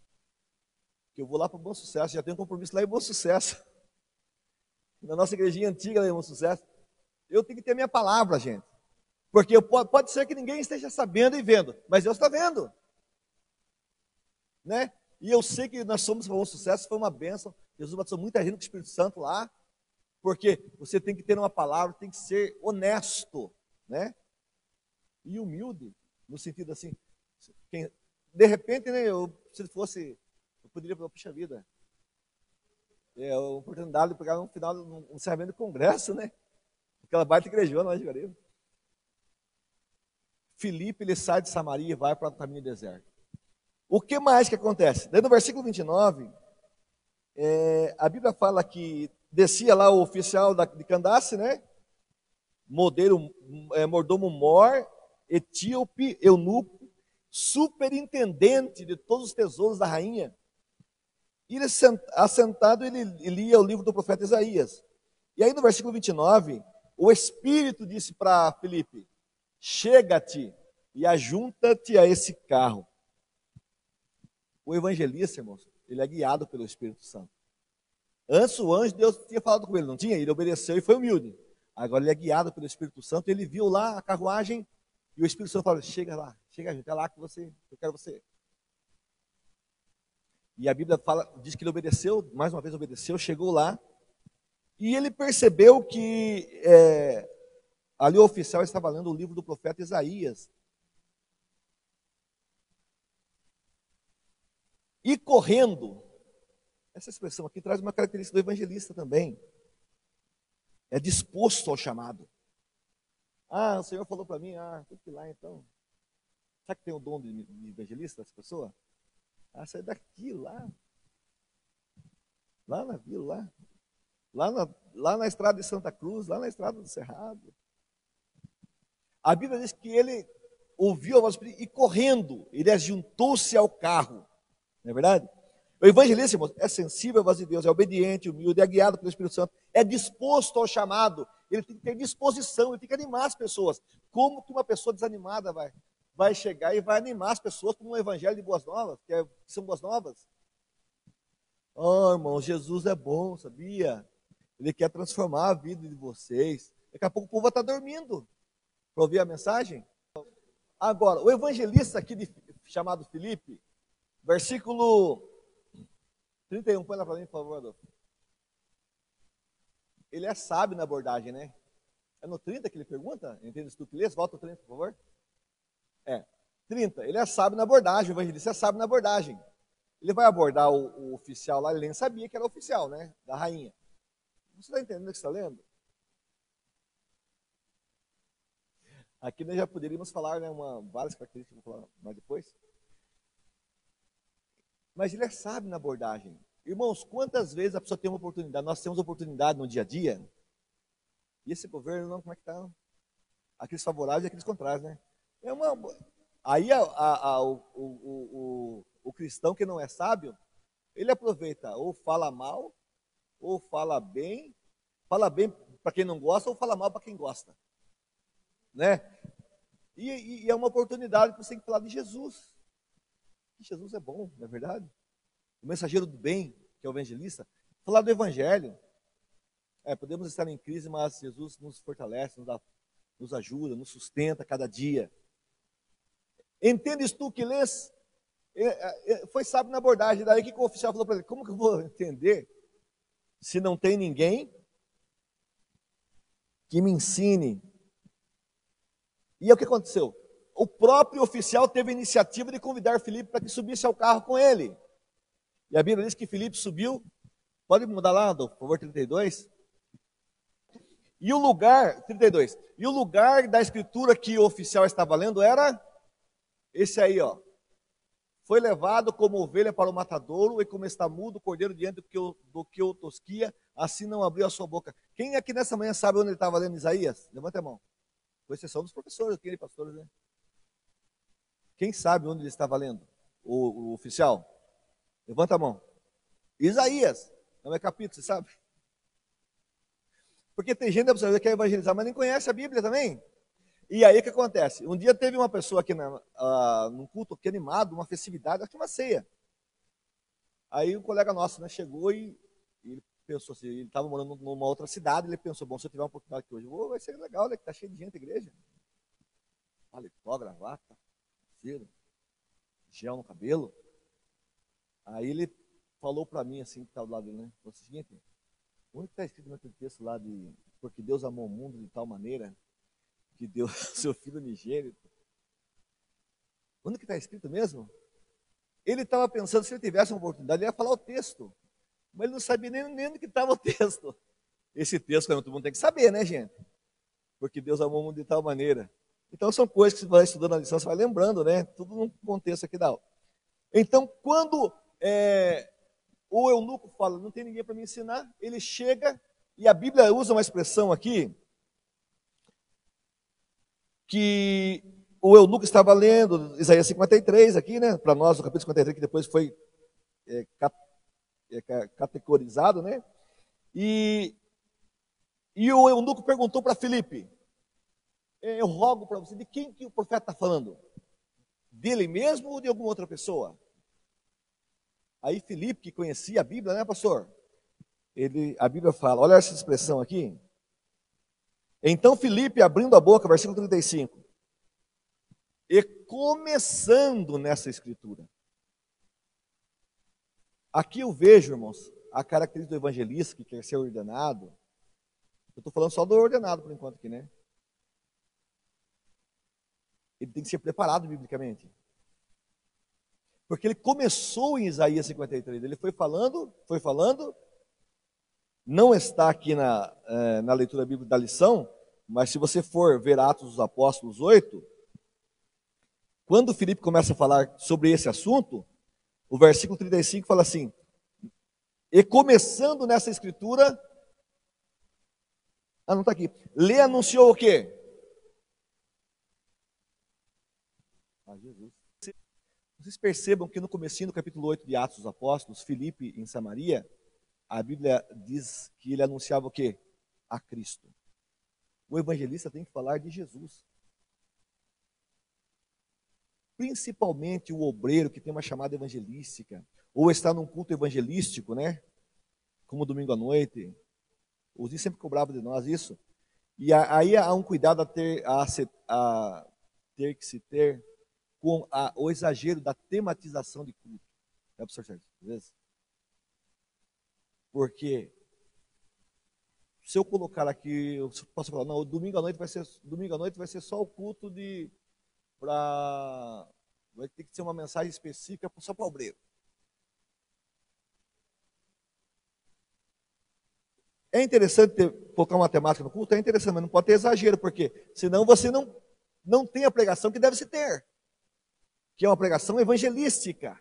S1: Porque eu vou lá para o Bom Sucesso, já tenho um compromisso lá em Bom Sucesso. Na nossa igrejinha antiga lá em Bom Sucesso. Eu tenho que ter a minha palavra, gente. Porque pode ser que ninguém esteja sabendo e vendo, mas Deus está vendo. Né? E eu sei que nós somos para o Bom Sucesso, foi uma bênção. Jesus batizou muita gente com o Espírito Santo lá. Porque você tem que ter uma palavra, tem que ser honesto, né? E humilde, no sentido assim, de repente, né, se fosse, eu poderia falar, puxa vida, é a oportunidade de pegar no final, no encerramento do congresso, né? Aquela baita igrejona lá de Jaguariúna. Filipe, ele sai de Samaria e vai para o caminho do deserto. O que mais que acontece? Daí no versículo 29, a Bíblia fala que descia lá o oficial de Candace, né? Mordomo mor, etíope, eunuco, superintendente de todos os tesouros da rainha. E ele, assentado, ele lia o livro do profeta Isaías. E aí no versículo 29, o Espírito disse para Filipe, chega-te e ajunta-te a esse carro. O evangelista, irmãos, ele é guiado pelo Espírito Santo. Antes o anjo, Deus tinha falado com ele, não tinha? Ele obedeceu e foi humilde. Agora ele é guiado pelo Espírito Santo, ele viu lá a carruagem e o Espírito Santo falou, chega lá, chega gente, é lá que eu quero você. E a Bíblia diz que ele obedeceu, mais uma vez obedeceu, chegou lá e ele percebeu que ali o oficial estava lendo o livro do profeta Isaías. E correndo, essa expressão aqui traz uma característica do evangelista também. É disposto ao chamado. Ah, o Senhor falou para mim, tem que ir lá então. Será que tem o dom de evangelista essa pessoa? Sai daqui, lá na vila, lá na estrada de Santa Cruz, lá na estrada do Cerrado. A Bíblia diz que ele ouviu a voz do Espírito e correndo, ele ajuntou-se ao carro. Não é verdade? O evangelista, irmãos, é sensível à voz de Deus, é obediente, humilde, é guiado pelo Espírito Santo, é disposto ao chamado, ele tem que ter disposição, ele tem que animar as pessoas. Como que uma pessoa desanimada vai chegar e vai animar as pessoas com um evangelho de boas novas, que são boas novas? Oh, irmão, Jesus é bom, sabia? Ele quer transformar a vida de vocês. Daqui a pouco o povo vai estar dormindo para ouvir a mensagem. Agora, o evangelista aqui chamado Filipe, versículo 31, põe lá para mim, por favor, Adolfo. Ele é sábio na abordagem, né? É no 30 que ele pergunta? Entende tu que lês? Volta o 30, por favor. 30. Ele é sábio na abordagem, o evangelista é sábio na abordagem. Ele vai abordar o oficial lá, ele nem sabia que era oficial, né? Da rainha. Você está entendendo o que você está lendo? Aqui nós já poderíamos falar, né, várias características, vou falar mais depois. Mas ele é sábio na abordagem. Irmãos, quantas vezes a pessoa tem uma oportunidade? Nós temos oportunidade no dia a dia. E esse governo, não, como é que está? Aqueles favoráveis e aqueles contrários, né? Aí o cristão que não é sábio, ele aproveita ou fala mal, ou fala bem para quem não gosta, ou fala mal para quem gosta. Né? E é uma oportunidade que você tem que falar de Jesus. Jesus é bom, não é verdade? O mensageiro do bem, que é o evangelista, falar do evangelho. Podemos estar em crise, mas Jesus nos fortalece, nos ajuda, nos sustenta cada dia. Entendes tu que lês? Foi sábio na abordagem. Daí que o oficial falou para ele, como que eu vou entender se não tem ninguém que me ensine? E é o que aconteceu? O próprio oficial teve a iniciativa de convidar Filipe para que subisse ao carro com ele. E a Bíblia diz que Filipe subiu. Pode mudar lá, por favor, 32. E o lugar, 32. E o lugar da escritura que o oficial estava lendo era esse aí, ó. Foi levado como ovelha para o matadouro e como está mudo o cordeiro diante do que o tosquia, assim não abriu a sua boca. Quem aqui nessa manhã sabe onde ele estava lendo Isaías? Levanta a mão. Com exceção dos professores, aqui, pastores, né? Quem sabe onde ele estava lendo? O oficial? Levanta a mão. Isaías. Não é capítulo, você sabe? Porque tem gente que quer evangelizar, mas nem conhece a Bíblia também. E aí o que acontece? Um dia teve uma pessoa aqui num culto aqui animado, uma festividade, acho que uma ceia. Aí um colega nosso, né, chegou e ele pensou assim, ele estava morando numa outra cidade, ele pensou, bom, se eu tiver uma oportunidade aqui hoje, vai ser legal, né, que tá cheio de gente na igreja. Paletó, gravata, cera, gel no cabelo. Aí ele falou para mim assim, que estava do lado dele, né, falou o seguinte, onde está escrito naquele texto lá de, porque Deus amou o mundo de tal maneira que deu seu filho unigênito. Onde que está escrito mesmo? Ele estava pensando, se ele tivesse uma oportunidade, ele ia falar o texto. Mas ele não sabia nem onde que estava o texto. Esse texto, todo mundo tem que saber, né, gente? Porque Deus amou o mundo de tal maneira. Então, são coisas que você vai estudando na lição, você vai lembrando, né? Tudo num contexto aqui da aula. Então, quando o eunuco fala, não tem ninguém para me ensinar, ele chega, e a Bíblia usa uma expressão aqui, que o eunuco estava lendo, Isaías 53 aqui, né? Para nós, o capítulo 53, que depois foi categorizado, né? E o eunuco perguntou para Filipe, eu rogo para você, de quem que o profeta está falando? Dele mesmo ou de alguma outra pessoa? Aí Filipe, que conhecia a Bíblia, né, pastor? A Bíblia fala, olha essa expressão aqui. Então Filipe, abrindo a boca, versículo 35, e começando nessa escritura. Aqui eu vejo, irmãos, a característica do evangelista que quer ser ordenado. Eu estou falando só do ordenado por enquanto aqui, né? Ele tem que ser preparado biblicamente. Porque ele começou em Isaías 53, ele foi falando, não está aqui na leitura bíblica da lição, mas se você for ver Atos dos Apóstolos 8, quando Filipe começa a falar sobre esse assunto, o versículo 35 fala assim, e começando nessa escritura, não está aqui, lhe anunciou o quê? Jesus. Vocês percebam que no comecinho do capítulo 8 de Atos dos Apóstolos, Filipe em Samaria, a Bíblia diz que ele anunciava o quê? A Cristo. O evangelista tem que falar de Jesus. Principalmente o obreiro que tem uma chamada evangelística, ou está num culto evangelístico, né? Como domingo à noite. O Zinho sempre cobrava de nós isso. E aí há um cuidado a ter que se ter com o exagero da tematização de culto. É, professor Sérgio? Às vezes? Porque se eu colocar aqui, eu posso falar, não, domingo à noite vai ser só o culto vai ter que ser uma mensagem específica só para o obreiro. É interessante colocar uma temática no culto, é interessante, mas não pode ter exagero, porque senão você não tem a pregação que deve se ter, que é uma pregação evangelística.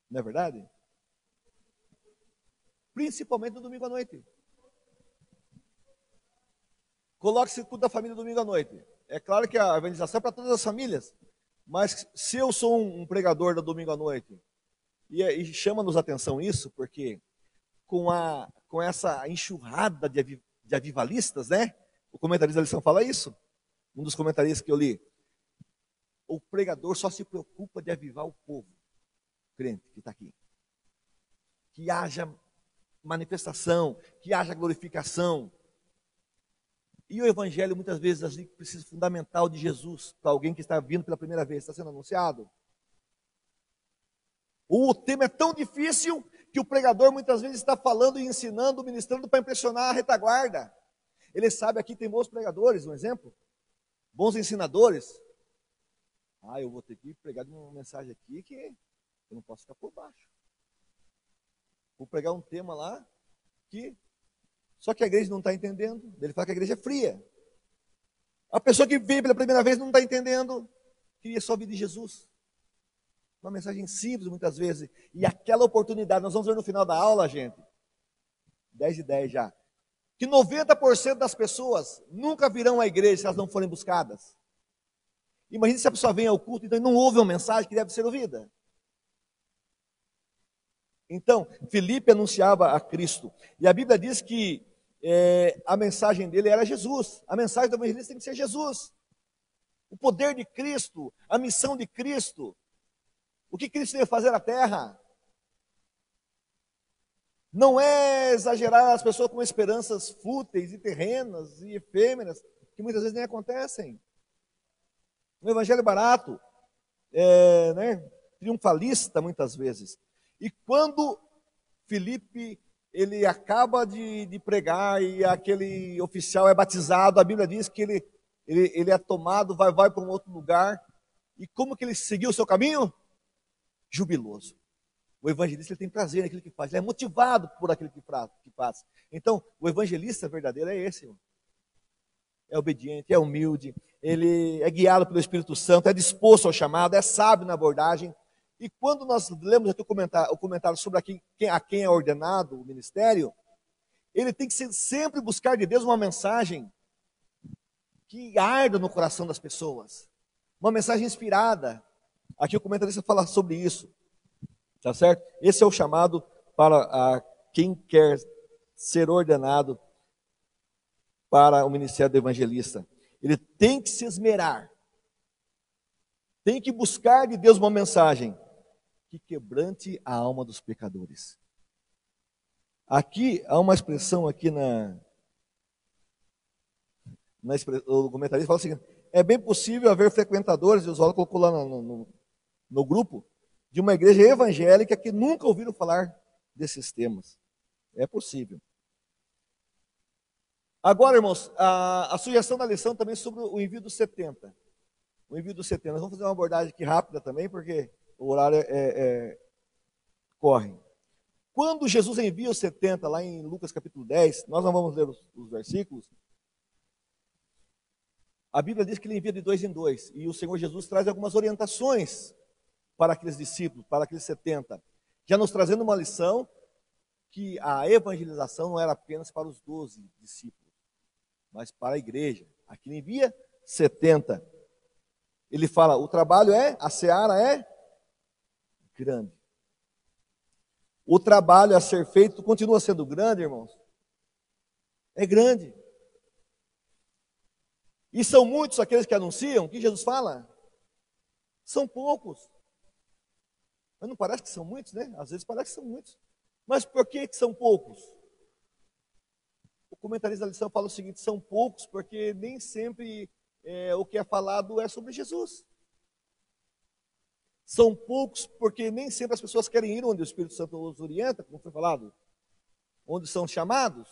S1: Não é verdade? Principalmente no domingo à noite. Coloque-se o culto da família domingo à noite. É claro que a evangelização é para todas as famílias, mas se eu sou um pregador da domingo à noite, e chama-nos a atenção isso, porque com essa enxurrada de avivalistas, né? O comentarista da lição fala isso. Um dos comentaristas que eu li. O pregador só se preocupa de avivar o povo crente que está aqui. Que haja manifestação, que haja glorificação. E o evangelho, muitas vezes, assim, precisa fundamental de Jesus para alguém que está vindo pela primeira vez, está sendo anunciado. O tema é tão difícil que o pregador muitas vezes está falando e ensinando, ministrando para impressionar a retaguarda. Ele sabe, aqui tem bons pregadores, um exemplo, bons ensinadores. Eu vou ter que pregar uma mensagem aqui que eu não posso ficar por baixo. Vou pregar um tema lá só que a igreja não está entendendo. Ele fala que a igreja é fria. A pessoa que veio pela primeira vez não está entendendo, queria só ouvir de Jesus. Uma mensagem simples, muitas vezes. E aquela oportunidade, nós vamos ver no final da aula, gente, 10:10 já, que 90% das pessoas nunca virão à igreja se elas não forem buscadas. Imagina se a pessoa vem ao culto e então não ouve uma mensagem que deve ser ouvida. Então, Filipe anunciava a Cristo. E a Bíblia diz que a mensagem dele era Jesus. A mensagem do evangelista tem que ser Jesus. O poder de Cristo, a missão de Cristo. O que Cristo veio fazer na terra. Não é exagerar as pessoas com esperanças fúteis e terrenas e efêmeras, que muitas vezes nem acontecem. Um evangelho barato, triunfalista muitas vezes. E quando Filipe ele acaba de pregar e aquele oficial é batizado, a Bíblia diz que ele é tomado, vai para um outro lugar. E como que ele seguiu o seu caminho? Jubiloso. O evangelista ele tem prazer naquilo que faz, ele é motivado por aquilo que faz. Então, o evangelista verdadeiro é esse. É obediente, é humilde, ele é guiado pelo Espírito Santo, é disposto ao chamado, é sábio na abordagem. E quando nós lemos aqui o comentário sobre a quem é ordenado o ministério, ele tem que sempre buscar de Deus uma mensagem que arda no coração das pessoas. Uma mensagem inspirada. Aqui o comentarista fala sobre isso. Tá certo? Esse é o chamado para quem quer ser ordenado para o ministério do evangelista. Ele tem que se esmerar. Tem que buscar de Deus uma mensagem que quebrante a alma dos pecadores. Aqui há uma expressão aqui o comentarista fala o seguinte: é bem possível haver frequentadores, e o Oswaldo colocou lá no grupo, de uma igreja evangélica que nunca ouviram falar desses temas. É possível. Agora, irmãos, a sugestão da lição também sobre o envio dos 70. O envio dos 70. Nós vamos fazer uma abordagem aqui rápida também, porque o horário corre. Quando Jesus envia os 70, lá em Lucas capítulo 10, nós não vamos ler os versículos, a Bíblia diz que ele envia de 2 em 2, e o Senhor Jesus traz algumas orientações para aqueles discípulos, para aqueles 70, já nos trazendo uma lição que a evangelização não era apenas para os 12 discípulos, mas para a igreja. Aqui ele envia 70. Ele fala, o trabalho a seara é grande. O trabalho a ser feito continua sendo grande, irmãos? É grande. E são muitos aqueles que anunciam, o que Jesus fala? São poucos. Mas não parece que são muitos, né? Às vezes parece que são muitos. Mas por que são poucos? O comentarista da lição fala o seguinte: são poucos porque nem sempre o que é falado é sobre Jesus. São poucos porque nem sempre as pessoas querem ir onde o Espírito Santo os orienta, como foi falado, onde são chamados.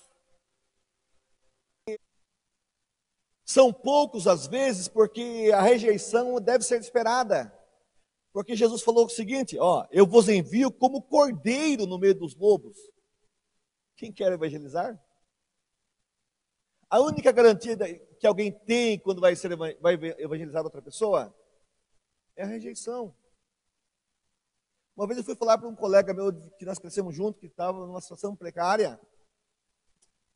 S1: São poucos, às vezes, porque a rejeição deve ser esperada. Porque Jesus falou o seguinte, eu vos envio como cordeiro no meio dos lobos. Quem quer evangelizar? A única garantia que alguém tem quando vai evangelizar outra pessoa é a rejeição. Uma vez eu fui falar para um colega meu que nós crescemos juntos, que estava numa situação precária.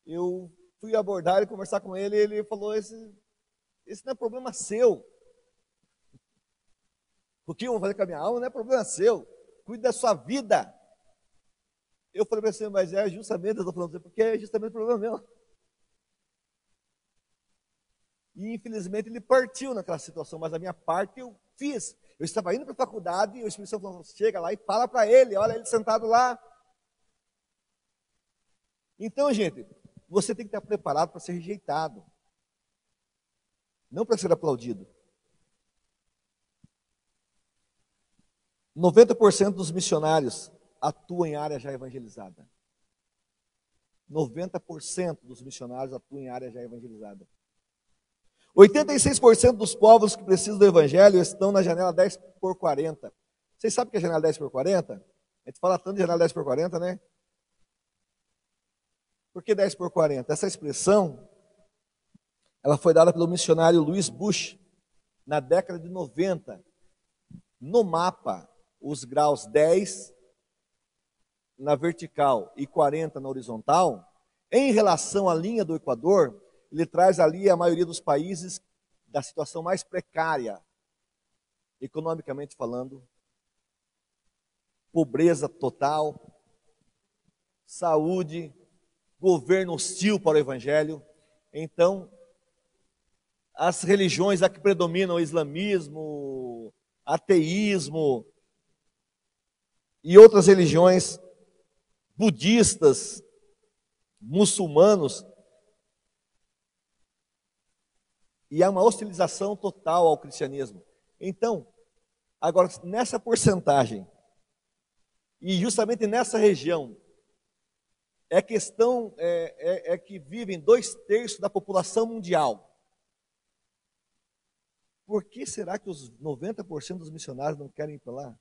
S1: Eu fui abordar e conversar com ele, e ele falou, esse não é problema seu. O que eu vou fazer com a minha alma não é problema seu. Cuide da sua vida. Eu falei para você, mas é justamente, eu estou falando para você, porque é justamente o problema meu. E infelizmente ele partiu naquela situação, mas a minha parte eu fiz. Eu estava indo para a faculdade e o Espírito Santo falou, chega lá e fala para ele, olha ele sentado lá. Então, gente, você tem que estar preparado para ser rejeitado. Não para ser aplaudido. 90% dos missionários atuam em área já evangelizada. 90% dos missionários atuam em área já evangelizada. 86% dos povos que precisam do evangelho estão na janela 10 por 40. Vocês sabem o que é janela 10 por 40? A gente fala tanto de janela 10 por 40, né? Por que 10 por 40? Essa expressão, ela foi dada pelo missionário Louis Bush, na década de 90. No mapa, os graus 10 na vertical e 40 na horizontal, em relação à linha do Equador, ele traz ali a maioria dos países da situação mais precária economicamente falando, pobreza total, saúde, governo hostil para o evangelho. Então, as religiões a que predominam, o islamismo, ateísmo e outras religiões, budistas, muçulmanos, e há uma hostilização total ao cristianismo. Então, agora, nessa porcentagem, e justamente nessa região, é que vivem 2/3 da população mundial. Por que será que os 90% dos missionários não querem ir para lá?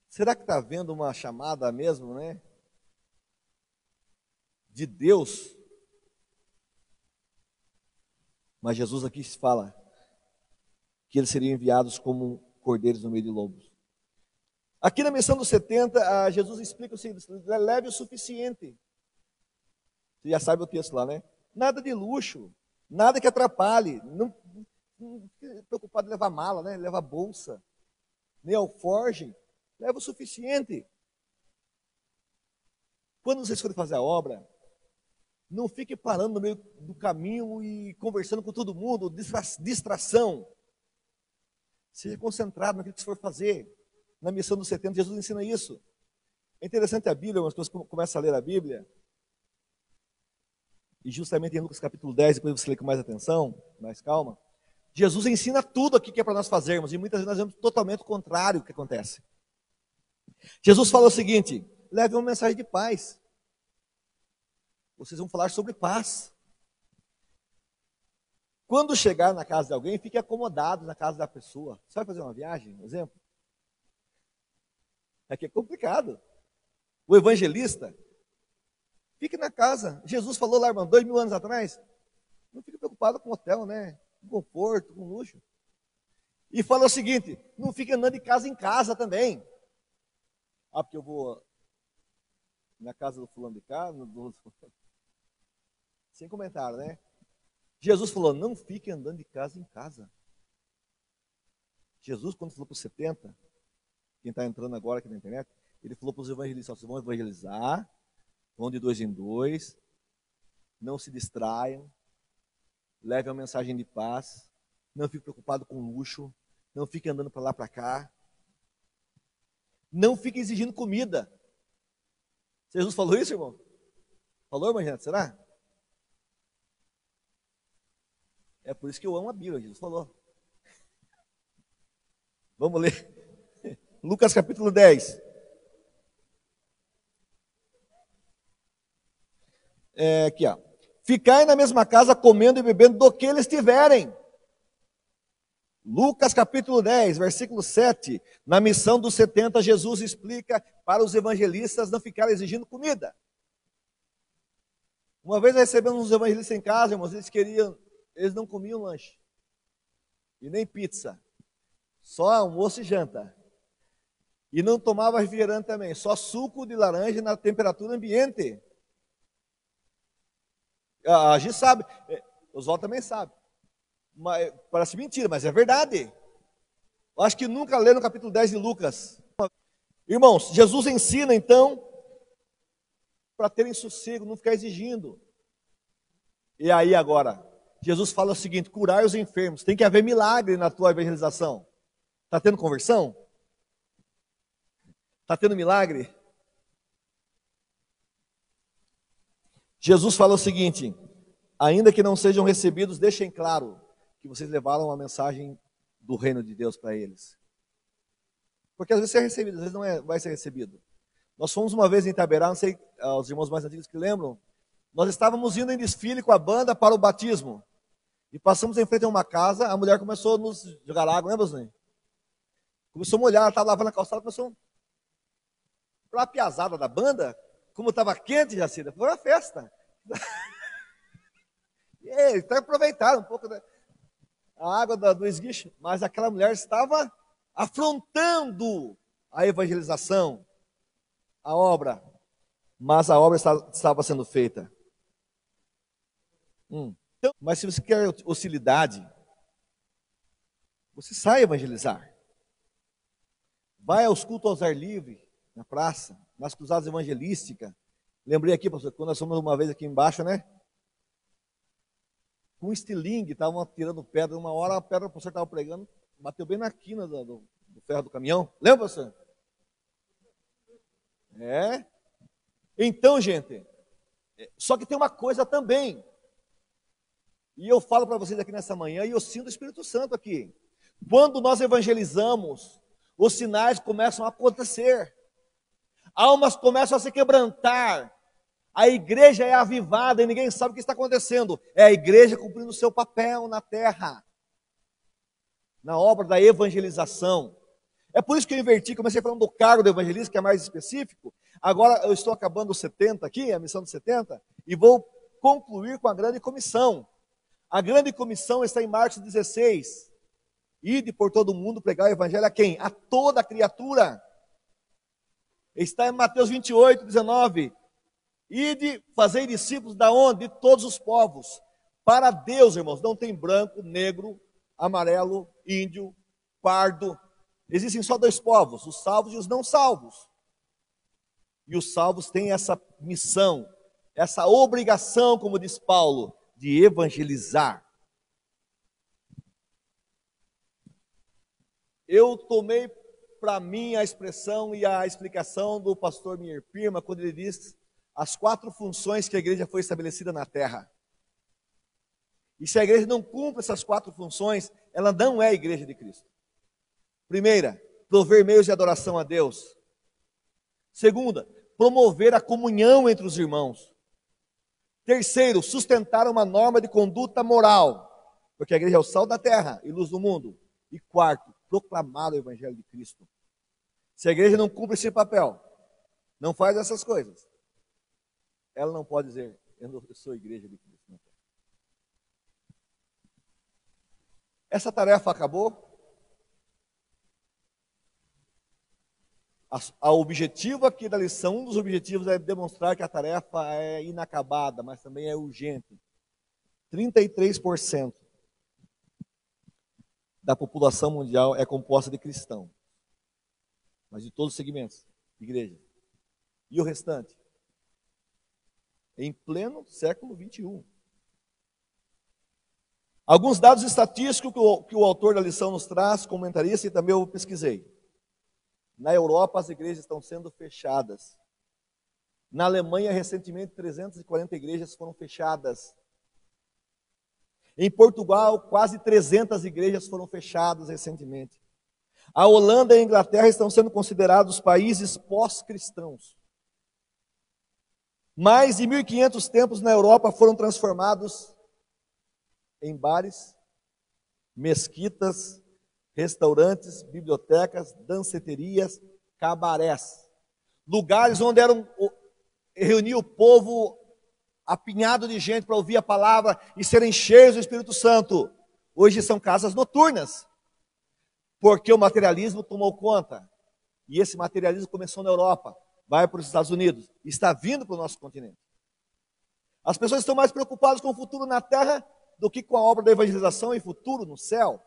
S1: Será que está havendo uma chamada mesmo, né? De Deus? Mas Jesus aqui fala que eles seriam enviados como cordeiros no meio de lobos. Aqui na missão dos 70, Jesus explica o seguinte: leve o suficiente. Você já sabe o texto lá, né? Nada de luxo, nada que atrapalhe. Não fique preocupado em levar mala, né? Levar bolsa, nem alforge. Leva o suficiente. Quando vocês forem fazer a obra, não fique parando no meio do caminho e conversando com todo mundo, distração. Seja concentrado naquilo que você for fazer. Na missão dos 70, Jesus ensina isso. É interessante a Bíblia, umas coisas começa a ler a Bíblia, e justamente em Lucas capítulo 10, depois você lê com mais atenção, mais calma, Jesus ensina tudo aqui que é para nós fazermos, e muitas vezes nós vemos totalmente o contrário do que acontece. Jesus fala o seguinte: leve uma mensagem de paz. Vocês vão falar sobre paz. Quando chegar na casa de alguém, fique acomodado na casa da pessoa. Você vai fazer uma viagem, por exemplo? Aqui é complicado. O evangelista, fique na casa. Jesus falou lá, irmão, 2000 anos atrás, não fique preocupado com hotel, né? Com conforto, com luxo. E fala o seguinte: não fique andando de casa em casa também. Ah, porque eu vou na casa do fulano de cá, sem comentário, né? Jesus falou: não fique andando de casa em casa. Jesus, quando falou para os 70, quem está entrando agora aqui na internet, ele falou para os evangelistas: vocês vão evangelizar, vão de 2 em 2, não se distraiam, levem uma mensagem de paz, não fique preocupado com luxo, não fique andando para lá para cá, não fique exigindo comida. Jesus falou isso, irmão? Falou, irmã Renata, será? É por isso que eu amo a Bíblia, Jesus falou. Vamos ler. Lucas capítulo 10. Aqui, ó. Ficai na mesma casa comendo e bebendo do que eles tiverem. Lucas capítulo 10, versículo 7. Na missão dos 70, Jesus explica para os evangelistas não ficarem exigindo comida. Uma vez recebemos uns evangelistas em casa, irmãos, eles não comiam lanche. E nem pizza. Só almoço e janta. E não tomava refrigerante também, só suco de laranja na temperatura ambiente. A gente sabe, os Oswaldo também sabe. Mas, parece mentira, mas é verdade. Eu acho que nunca lê no capítulo 10 de Lucas. Irmãos, Jesus ensina então para terem sossego, não ficar exigindo. E aí agora, Jesus fala o seguinte: curar os enfermos. Tem que haver milagre na tua evangelização. Está tendo conversão? Está tendo milagre? Jesus fala o seguinte: ainda que não sejam recebidos, deixem claro que vocês levaram a mensagem do reino de Deus para eles. Porque às vezes você é recebido, às vezes não vai ser recebido. Nós fomos uma vez em Itaberá, não sei, os irmãos mais antigos que lembram, nós estávamos indo em desfile com a banda para o batismo. E passamos em frente a uma casa, a mulher começou a nos jogar água, lembra, Zé? Começou a molhar, ela estava lavando a calçada, começou para a piazada da banda, como estava quente, Jacira, foi uma festa. E eles até aproveitaram um pouco da água do esguicho, mas aquela mulher estava afrontando a evangelização, a obra, mas a obra estava sendo feita. Então, mas se você quer hostilidade, Você sai evangelizar. Vai aos cultos ao ar livre, na praça, nas cruzadas evangelísticas. Lembrei aqui, pastor, quando nós fomos uma vez aqui embaixo, né? Com estilingue, estavam tirando pedra. Uma hora a pedra, o pastor estava pregando, bateu bem na quina do ferro do caminhão. Lembra, pastor? É. Então, gente, só que tem uma coisa também. E eu falo para vocês aqui nessa manhã, e eu sinto o Espírito Santo aqui. Quando nós evangelizamos, os sinais começam a acontecer. Almas começam a se quebrantar. A igreja é avivada e ninguém sabe o que está acontecendo. É a igreja cumprindo o seu papel na terra, na obra da evangelização. É por isso que eu inverti, comecei falando do cargo do evangelista, que é mais específico. Agora eu estou acabando os 70 aqui, a missão dos 70, e vou concluir com a grande comissão. A grande comissão está em Marcos 16. Ide por todo mundo pregar o evangelho a quem? A toda criatura. Está em Mateus 28, 19. Ide, fazei discípulos da onde? De todos os povos. Para Deus, irmãos, não tem branco, negro, amarelo, índio, pardo. Existem só dois povos, os salvos e os não salvos. E os salvos têm essa missão, essa obrigação, como diz Paulo, de evangelizar. Eu tomei para mim a expressão e a explicação do pastor Mir Pirma, quando ele diz as 4 funções que a igreja foi estabelecida na terra. E se a igreja não cumpre essas 4 funções, ela não é a igreja de Cristo. Primeira, prover meios de adoração a Deus. Segunda, promover a comunhão entre os irmãos. Terceiro, sustentar uma norma de conduta moral, porque a igreja é o sal da terra e luz do mundo. E quarto, proclamar o evangelho de Cristo. Se a igreja não cumpre esse papel, não faz essas coisas, ela não pode dizer, eu sou igreja de Cristo. Essa tarefa acabou. A objetivo aqui da lição, um dos objetivos é demonstrar que a tarefa é inacabada, mas também é urgente. 33% da população mundial é composta de cristãos, mas de todos os segmentos, de igreja. E o restante? Em pleno século 21. Alguns dados estatísticos que o autor da lição nos traz, comentarista, e também eu pesquisei. Na Europa, as igrejas estão sendo fechadas. Na Alemanha, recentemente, 340 igrejas foram fechadas. Em Portugal, quase 300 igrejas foram fechadas recentemente. A Holanda e a Inglaterra estão sendo considerados países pós-cristãos. Mais de 1.500 templos na Europa foram transformados em bares, mesquitas, restaurantes, bibliotecas, danceterias, cabarés. Lugares onde reunia o povo apinhado de gente para ouvir a palavra e serem cheios do Espírito Santo. Hoje são casas noturnas, porque o materialismo tomou conta. E esse materialismo começou na Europa, vai para os Estados Unidos, e está vindo para o nosso continente. As pessoas estão mais preocupadas com o futuro na terra do que com a obra da evangelização e futuro no céu.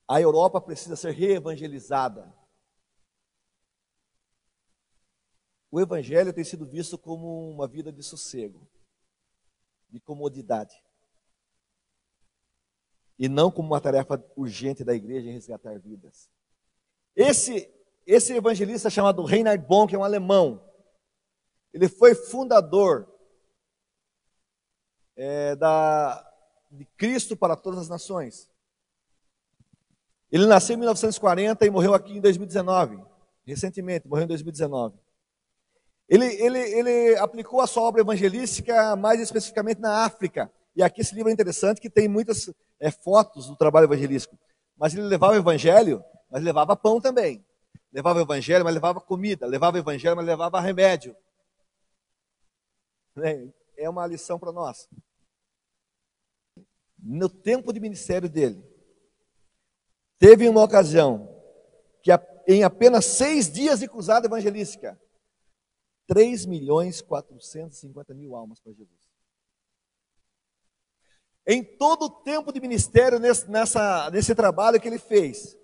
S1: A Europa precisa ser reevangelizada. O evangelho tem sido visto como uma vida de sossego, de comodidade, e não como uma tarefa urgente da igreja em resgatar vidas. Esse evangelista chamado Reinhard Bonk é um alemão. Ele foi fundador de Cristo para todas as nações. Ele nasceu em 1940 e morreu aqui em 2019. Recentemente, morreu em 2019. Ele aplicou a sua obra evangelística mais especificamente na África. E aqui esse livro é interessante, que tem muitas fotos do trabalho evangelístico. Mas ele levava o evangelho, mas levava pão também. Levava o evangelho, mas levava comida. Levava o evangelho, mas levava remédio. É uma lição para nós. No tempo de ministério dele, teve uma ocasião que em apenas 6 dias de cruzada evangelística, 3.450.000 almas para Jesus. Em todo o tempo de ministério, nesse trabalho que ele fez,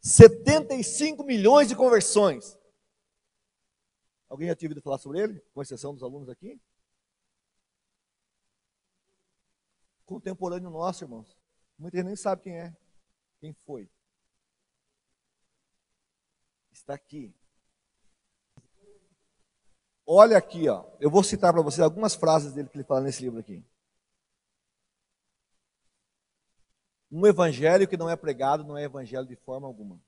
S1: 75 milhões de conversões. Alguém já tinha ouvido falar sobre ele? Com exceção dos alunos aqui? Contemporâneo nosso, irmãos. Muita gente nem sabe quem é. Quem foi? Está aqui. Olha aqui, ó. Eu vou citar para vocês algumas frases dele que ele fala nesse livro aqui. Um evangelho que não é pregado não é evangelho de forma alguma.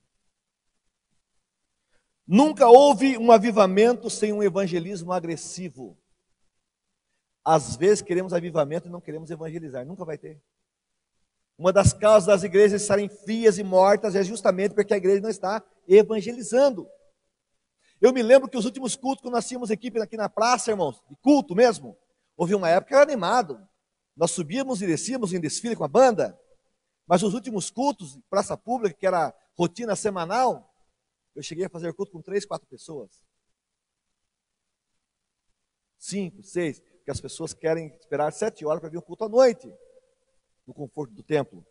S1: Nunca houve um avivamento sem um evangelismo agressivo. Às vezes queremos avivamento e não queremos evangelizar. Nunca vai ter. Uma das causas das igrejas estarem frias e mortas é justamente porque a igreja não está evangelizando. Eu me lembro que os últimos cultos, quando nós tínhamos equipe aqui na praça, irmãos, de culto mesmo, houve uma época que era animado. Nós subíamos e descíamos em desfile com a banda, mas os últimos cultos, praça pública, que era rotina semanal, eu cheguei a fazer culto com 3, 4 pessoas. 5, 6, porque as pessoas querem esperar 7 horas para vir um culto à noite, no conforto do templo.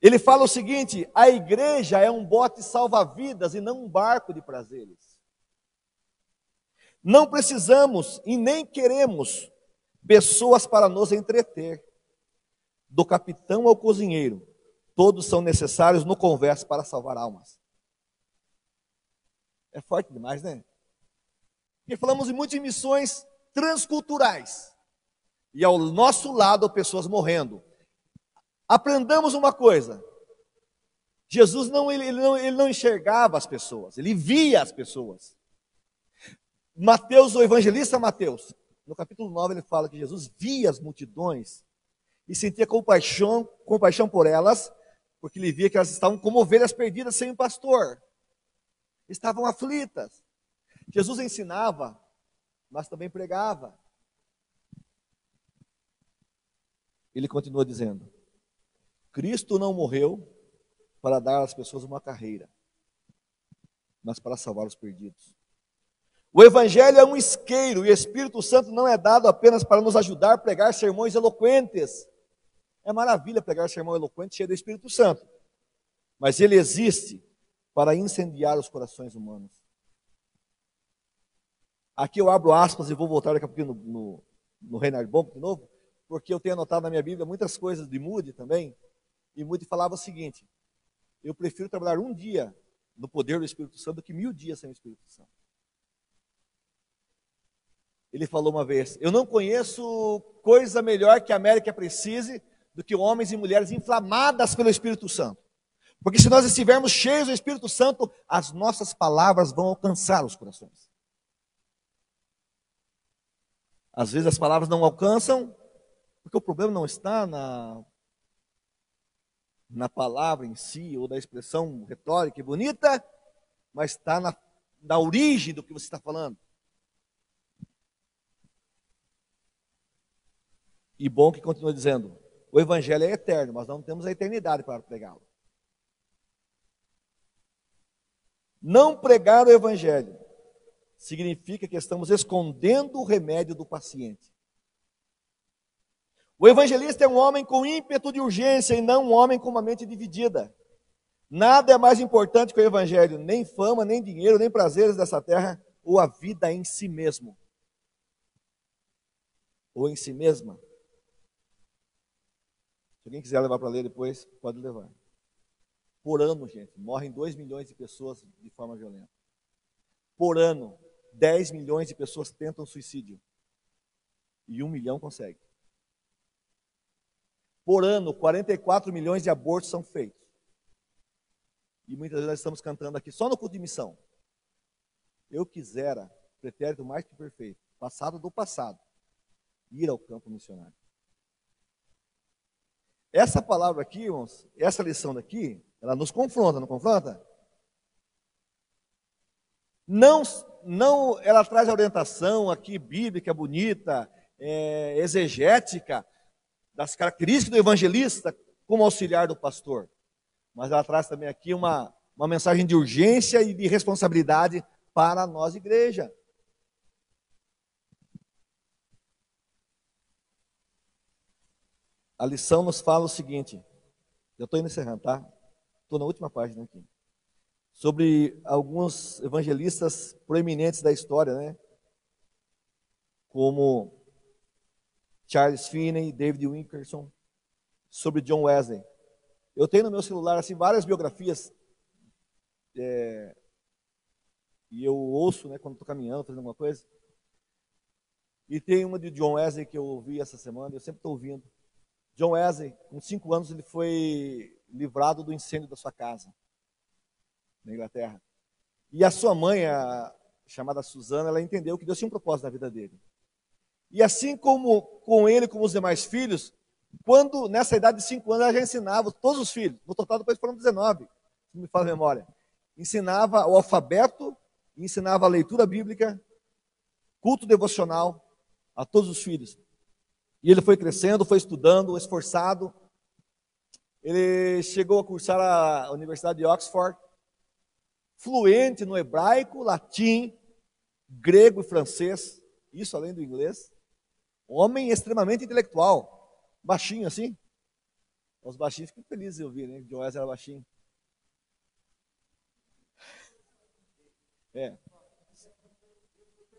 S1: Ele fala o seguinte: a igreja é um bote salva-vidas e não um barco de prazeres. Não precisamos e nem queremos pessoas para nos entreter. Do capitão ao cozinheiro, todos são necessários no converso para salvar almas. É forte demais, né? Porque falamos em muitas missões transculturais. E ao nosso lado, pessoas morrendo. Aprendamos uma coisa. Jesus ele não enxergava as pessoas, ele via as pessoas. Mateus, o evangelista Mateus, no capítulo 9, ele fala que Jesus via as multidões e sentia compaixão por elas, porque ele via que elas estavam como ovelhas perdidas sem um pastor. Estavam aflitas. Jesus ensinava, mas também pregava. Ele continua dizendo: Cristo não morreu para dar às pessoas uma carreira, mas para salvar os perdidos. O Evangelho é um isqueiro e o Espírito Santo não é dado apenas para nos ajudar a pregar sermões eloquentes. É maravilha pregar sermão eloquente cheio do Espírito Santo, mas ele existe para incendiar os corações humanos. Aqui eu abro aspas e vou voltar daqui a pouquinho no Reinhard Bonk de novo, porque eu tenho anotado na minha Bíblia muitas coisas de Moody também, e Moody falava o seguinte: eu prefiro trabalhar um dia no poder do Espírito Santo do que 1000 dias sem o Espírito Santo. Ele falou uma vez: eu não conheço coisa melhor que a América precise do que homens e mulheres inflamadas pelo Espírito Santo. Porque se nós estivermos cheios do Espírito Santo, as nossas palavras vão alcançar os corações. Às vezes as palavras não alcançam, porque o problema não está na palavra em si, ou da expressão retórica e bonita, mas está na origem do que você está falando. E bom que continua dizendo: o Evangelho é eterno, mas não temos a eternidade para pregá-lo. Não pregar o Evangelho significa que estamos escondendo o remédio do paciente. O evangelista é um homem com ímpeto de urgência e não um homem com uma mente dividida. Nada é mais importante que o Evangelho, nem fama, nem dinheiro, nem prazeres dessa terra, ou a vida em si mesmo. Ou em si mesma. Se alguém quiser levar para ler depois, pode levar. Por ano, gente, morrem 2 milhões de pessoas de forma violenta. Por ano, 10 milhões de pessoas tentam suicídio. E 1 milhão consegue. Por ano, 44 milhões de abortos são feitos. E muitas vezes nós estamos cantando aqui só no culto de missão. Eu quisera, pretérito mais que perfeito, passado do passado, ir ao campo missionário. Essa palavra aqui, irmãos, essa lição daqui, ela nos confronta, não confronta? Não, ela traz a orientação aqui bíblica, bonita, exegética, das características do evangelista como auxiliar do pastor. Mas ela traz também aqui uma mensagem de urgência e de responsabilidade para nós, igreja. A lição nos fala o seguinte, eu estou indo encerrando, tá? Estou na última página aqui. Sobre alguns evangelistas proeminentes da história, né? Como Charles Finney, David Wilkerson, sobre John Wesley. Eu tenho no meu celular assim várias biografias e eu ouço, né, quando estou caminhando, fazendo alguma coisa. E tem uma de John Wesley que eu ouvi essa semana, eu sempre estou ouvindo. John Wesley, com 5 anos, ele foi livrado do incêndio da sua casa, na Inglaterra. E a sua mãe, chamada Susana, ela entendeu que Deus tinha um propósito na vida dele. E assim como com ele, como os demais filhos, quando nessa idade de 5 anos, ela já ensinava todos os filhos, no total depois foram 19, se não me fala a memória. Ensinava o alfabeto, ensinava a leitura bíblica, culto devocional a todos os filhos. E ele foi crescendo, foi estudando, esforçado. Ele chegou a cursar a Universidade de Oxford, fluente no hebraico, latim, grego e francês, isso além do inglês. Homem extremamente intelectual, baixinho assim. Os baixinhos ficam felizes de ouvir, né? John Wesley era baixinho.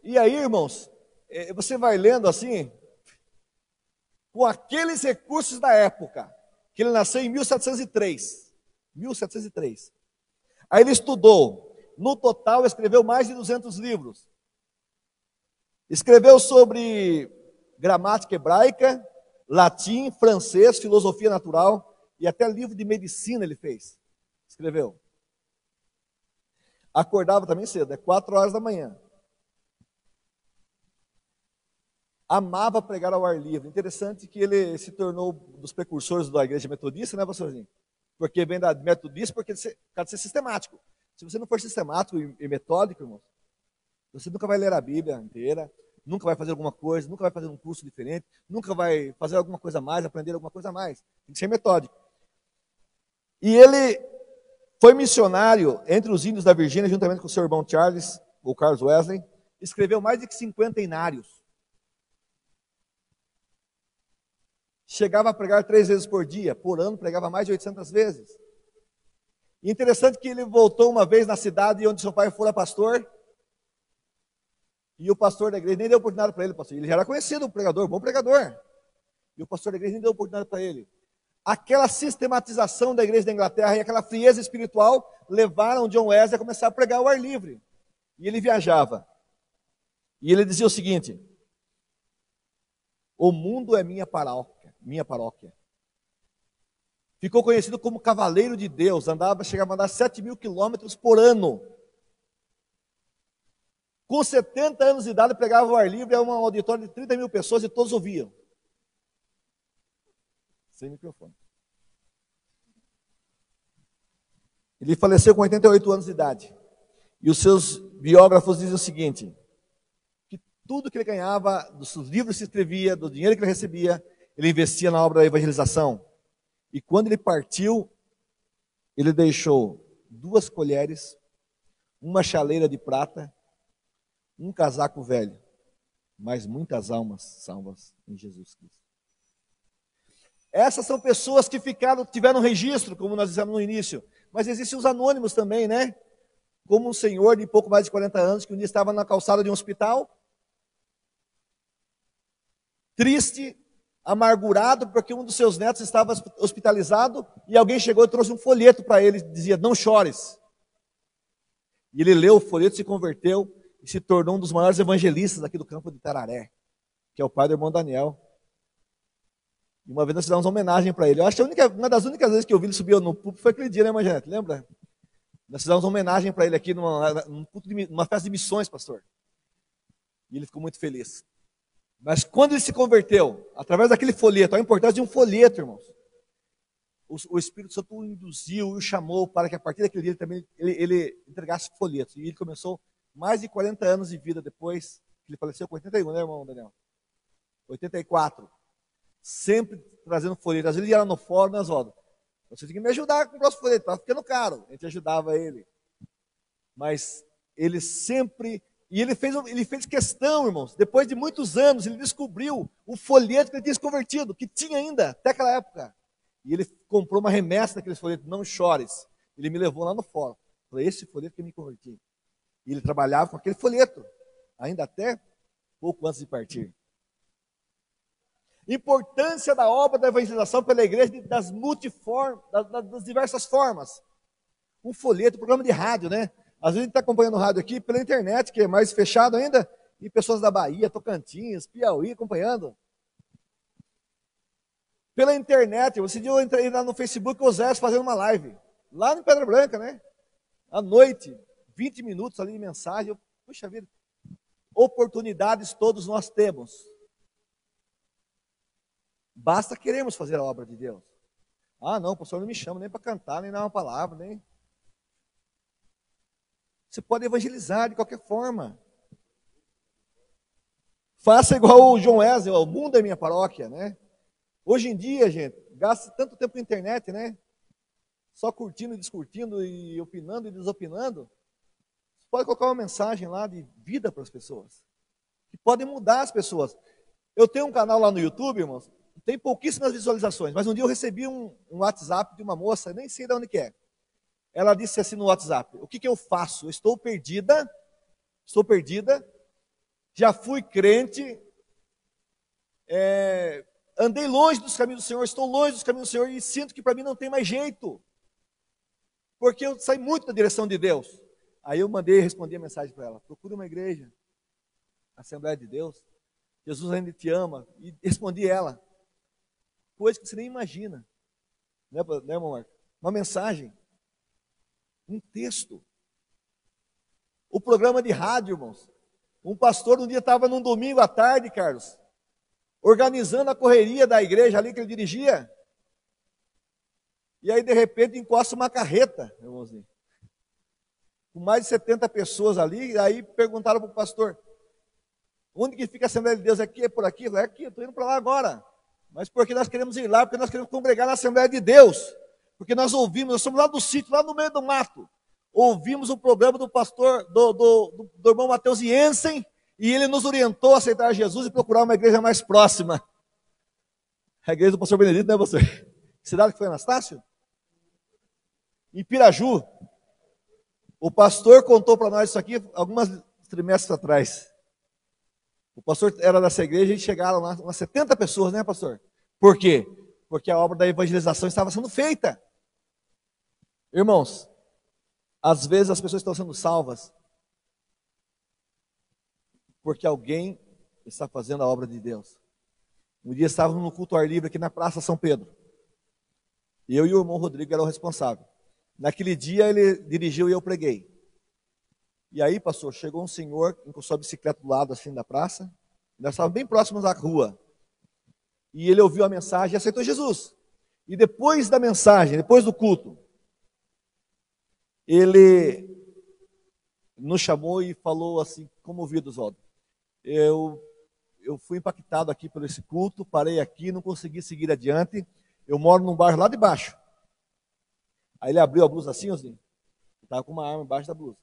S1: E aí, irmãos, você vai lendo assim, com aqueles recursos da época, que ele nasceu em 1703. 1703. Aí ele estudou, no total escreveu mais de 200 livros. Escreveu sobre gramática hebraica, latim, francês, filosofia natural e até livro de medicina ele fez. Escreveu. Acordava também cedo, 4 horas da manhã. Amava pregar ao ar livre. Interessante que ele se tornou dos precursores da igreja metodista, né, pastorzinho? Porque vem da metodista, porque por causa de ser sistemático. Se você não for sistemático e metódico, irmão, você nunca vai ler a Bíblia inteira, nunca vai fazer alguma coisa, nunca vai fazer um curso diferente, nunca vai fazer alguma coisa a mais, aprender alguma coisa a mais. Tem que ser metódico. E ele foi missionário entre os índios da Virgínia, juntamente com o seu irmão Charles, ou Carlos Wesley, escreveu mais de 50 inários. Chegava a pregar 3 vezes por dia, por ano pregava mais de 800 vezes. E interessante que ele voltou uma vez na cidade onde seu pai fora pastor, e o pastor da igreja nem deu oportunidade para ele, pastor. Ele já era conhecido, um pregador, bom pregador. E o pastor da igreja nem deu oportunidade para ele. Aquela sistematização da igreja da Inglaterra e aquela frieza espiritual levaram John Wesley a começar a pregar ao ar livre. E ele viajava. E ele dizia o seguinte: o mundo é minha paróquia. Ficou conhecido como cavaleiro de Deus, chegava a andar 7.000 quilômetros por ano. Com 70 anos de idade, pregava ao ar livre a um auditório de 30 mil pessoas e todos ouviam. Sem microfone. Ele faleceu com 88 anos de idade. E os seus biógrafos dizem o seguinte: que tudo que ele ganhava, dos livros que escrevia, do dinheiro que ele recebia, ele investia na obra da evangelização. E quando ele partiu, ele deixou 2 colheres, uma chaleira de prata, um casaco velho, mas muitas almas salvas em Jesus Cristo. Essas são pessoas que tiveram registro, como nós dissemos no início, mas existem os anônimos também, né? Como um senhor de pouco mais de 40 anos, que um dia estava na calçada de um hospital, triste, amargurado, porque um dos seus netos estava hospitalizado, e alguém chegou e trouxe um folheto para ele, dizia: não chores. E ele leu o folheto, se converteu, e se tornou um dos maiores evangelistas aqui do campo de Tararé, que é o pai do irmão Daniel. E uma vez nós fizemos uma homenagem para ele. Eu acho que uma das únicas vezes que eu vi ele subir no púlpito foi aquele dia, né, Manjanete? Lembra? Nós fizemos uma homenagem para ele aqui numa festa de missões, pastor. E ele ficou muito feliz. Mas quando ele se converteu, através daquele folheto, a importância de um folheto, irmãos, o Espírito Santo o induziu e o chamou para que a partir daquele dia ele entregasse folhetos. E ele começou mais de 40 anos de vida depois, que ele faleceu com 81, né, irmão Daniel? 84. Sempre trazendo folheto. Às vezes ele ia lá no fórum, nas rodas. Você tem que me ajudar a comprar os folhetos, estava ficando caro. A gente ajudava ele. Mas ele sempre E ele fez questão, irmãos, depois de muitos anos, ele descobriu o folheto que ele tinha se convertido, que tinha ainda, até aquela época. E ele comprou uma remessa daqueles folhetos, não chores. Ele me levou lá no fórum. Falei, esse folheto que eu me converti. E ele trabalhava com aquele folheto, ainda até pouco antes de partir. Importância da obra da evangelização pela igreja das multiformas, das diversas formas. Um folheto, um programa de rádio, né? Às vezes a gente está acompanhando o rádio aqui pela internet, que é mais fechado ainda, e pessoas da Bahia, Tocantins, Piauí acompanhando. Pela internet, esse dia eu entrei lá no Facebook, o Zé fazendo uma live, lá em Pedra Branca, né? À noite, 20 minutos ali de mensagem. Puxa vida, oportunidades todos nós temos. Basta queremos fazer a obra de Deus. Ah, não, o pastor não me chama nem para cantar, nem dar uma palavra, nem... Você pode evangelizar de qualquer forma. Faça igual o João Wesley, o mundo é minha paróquia, né? Hoje em dia, gente, gasta tanto tempo na internet, né? Só curtindo e descurtindo e opinando e desopinando. Você pode colocar uma mensagem lá de vida para as pessoas, que podem mudar as pessoas. Eu tenho um canal lá no YouTube, irmãos, tem pouquíssimas visualizações, mas um dia eu recebi um WhatsApp de uma moça, nem sei de onde que é. Ela disse assim no WhatsApp, o que eu faço? Eu estou perdida, já fui crente, andei longe dos caminhos do Senhor, estou longe dos caminhos do Senhor e sinto que para mim não tem mais jeito, porque eu saí muito da direção de Deus. Aí eu respondi a mensagem para ela, procure uma igreja, Assembleia de Deus, Jesus ainda te ama, e respondi ela, coisa que você nem imagina, né irmão Marco? Uma mensagem, um texto, o programa de rádio, irmãos, um pastor um dia estava num domingo à tarde, Carlos, organizando a correria da igreja ali que ele dirigia, e aí de repente encosta uma carreta, irmãozinho, com mais de 70 pessoas ali, e aí perguntaram para o pastor, onde que fica a Assembleia de Deus? Aqui, é por aqui? É aqui, eu estou indo para lá agora. Mas porque nós queremos ir lá, porque nós queremos congregar na Assembleia de Deus. Porque nós ouvimos, nós somos lá do sítio, lá no meio do mato. Ouvimos o programa do pastor, do irmão Mateus Jensen, e ele nos orientou a aceitar Jesus e procurar uma igreja mais próxima. A igreja do pastor Benedito, né, pastor? Que cidade que foi, Anastácio? Em Piraju. O pastor contou para nós isso aqui algumas trimestres atrás. O pastor era dessa igreja e chegaram lá umas 70 pessoas, né, pastor? Por quê? Porque a obra da evangelização estava sendo feita. Irmãos, às vezes as pessoas estão sendo salvas porque alguém está fazendo a obra de Deus. Um dia estávamos no culto ao ar livre aqui na Praça São Pedro. Eu e o irmão Rodrigo eram o responsável. Naquele dia ele dirigiu e eu preguei. E aí, pastor, chegou um senhor, encostou a bicicleta do lado assim da praça, nós estávamos bem próximos da rua, e ele ouviu a mensagem e aceitou Jesus. E depois da mensagem, depois do culto, ele nos chamou e falou assim, comovido, Oswaldo, eu fui impactado aqui por esse culto, parei aqui, não consegui seguir adiante, eu moro num bairro lá de baixo. Aí ele abriu a blusa assim, estava com uma arma embaixo da blusa.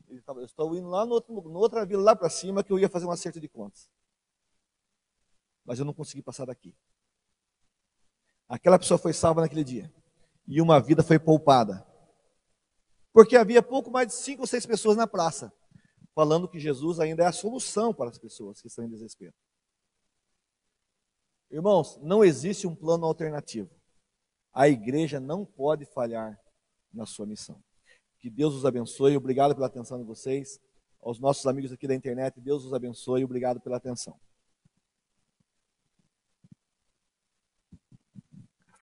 S1: Eu estou indo lá na outra vila, lá para cima, que eu ia fazer um acerto de contas. Mas eu não consegui passar daqui. Aquela pessoa foi salva naquele dia. E uma vida foi poupada. Porque havia pouco mais de 5 ou 6 pessoas na praça, falando que Jesus ainda é a solução para as pessoas que estão em desespero. Irmãos, não existe um plano alternativo. A igreja não pode falhar na sua missão. Que Deus os abençoe, obrigado pela atenção de vocês. Aos nossos amigos aqui da internet, Deus os abençoe, obrigado pela atenção.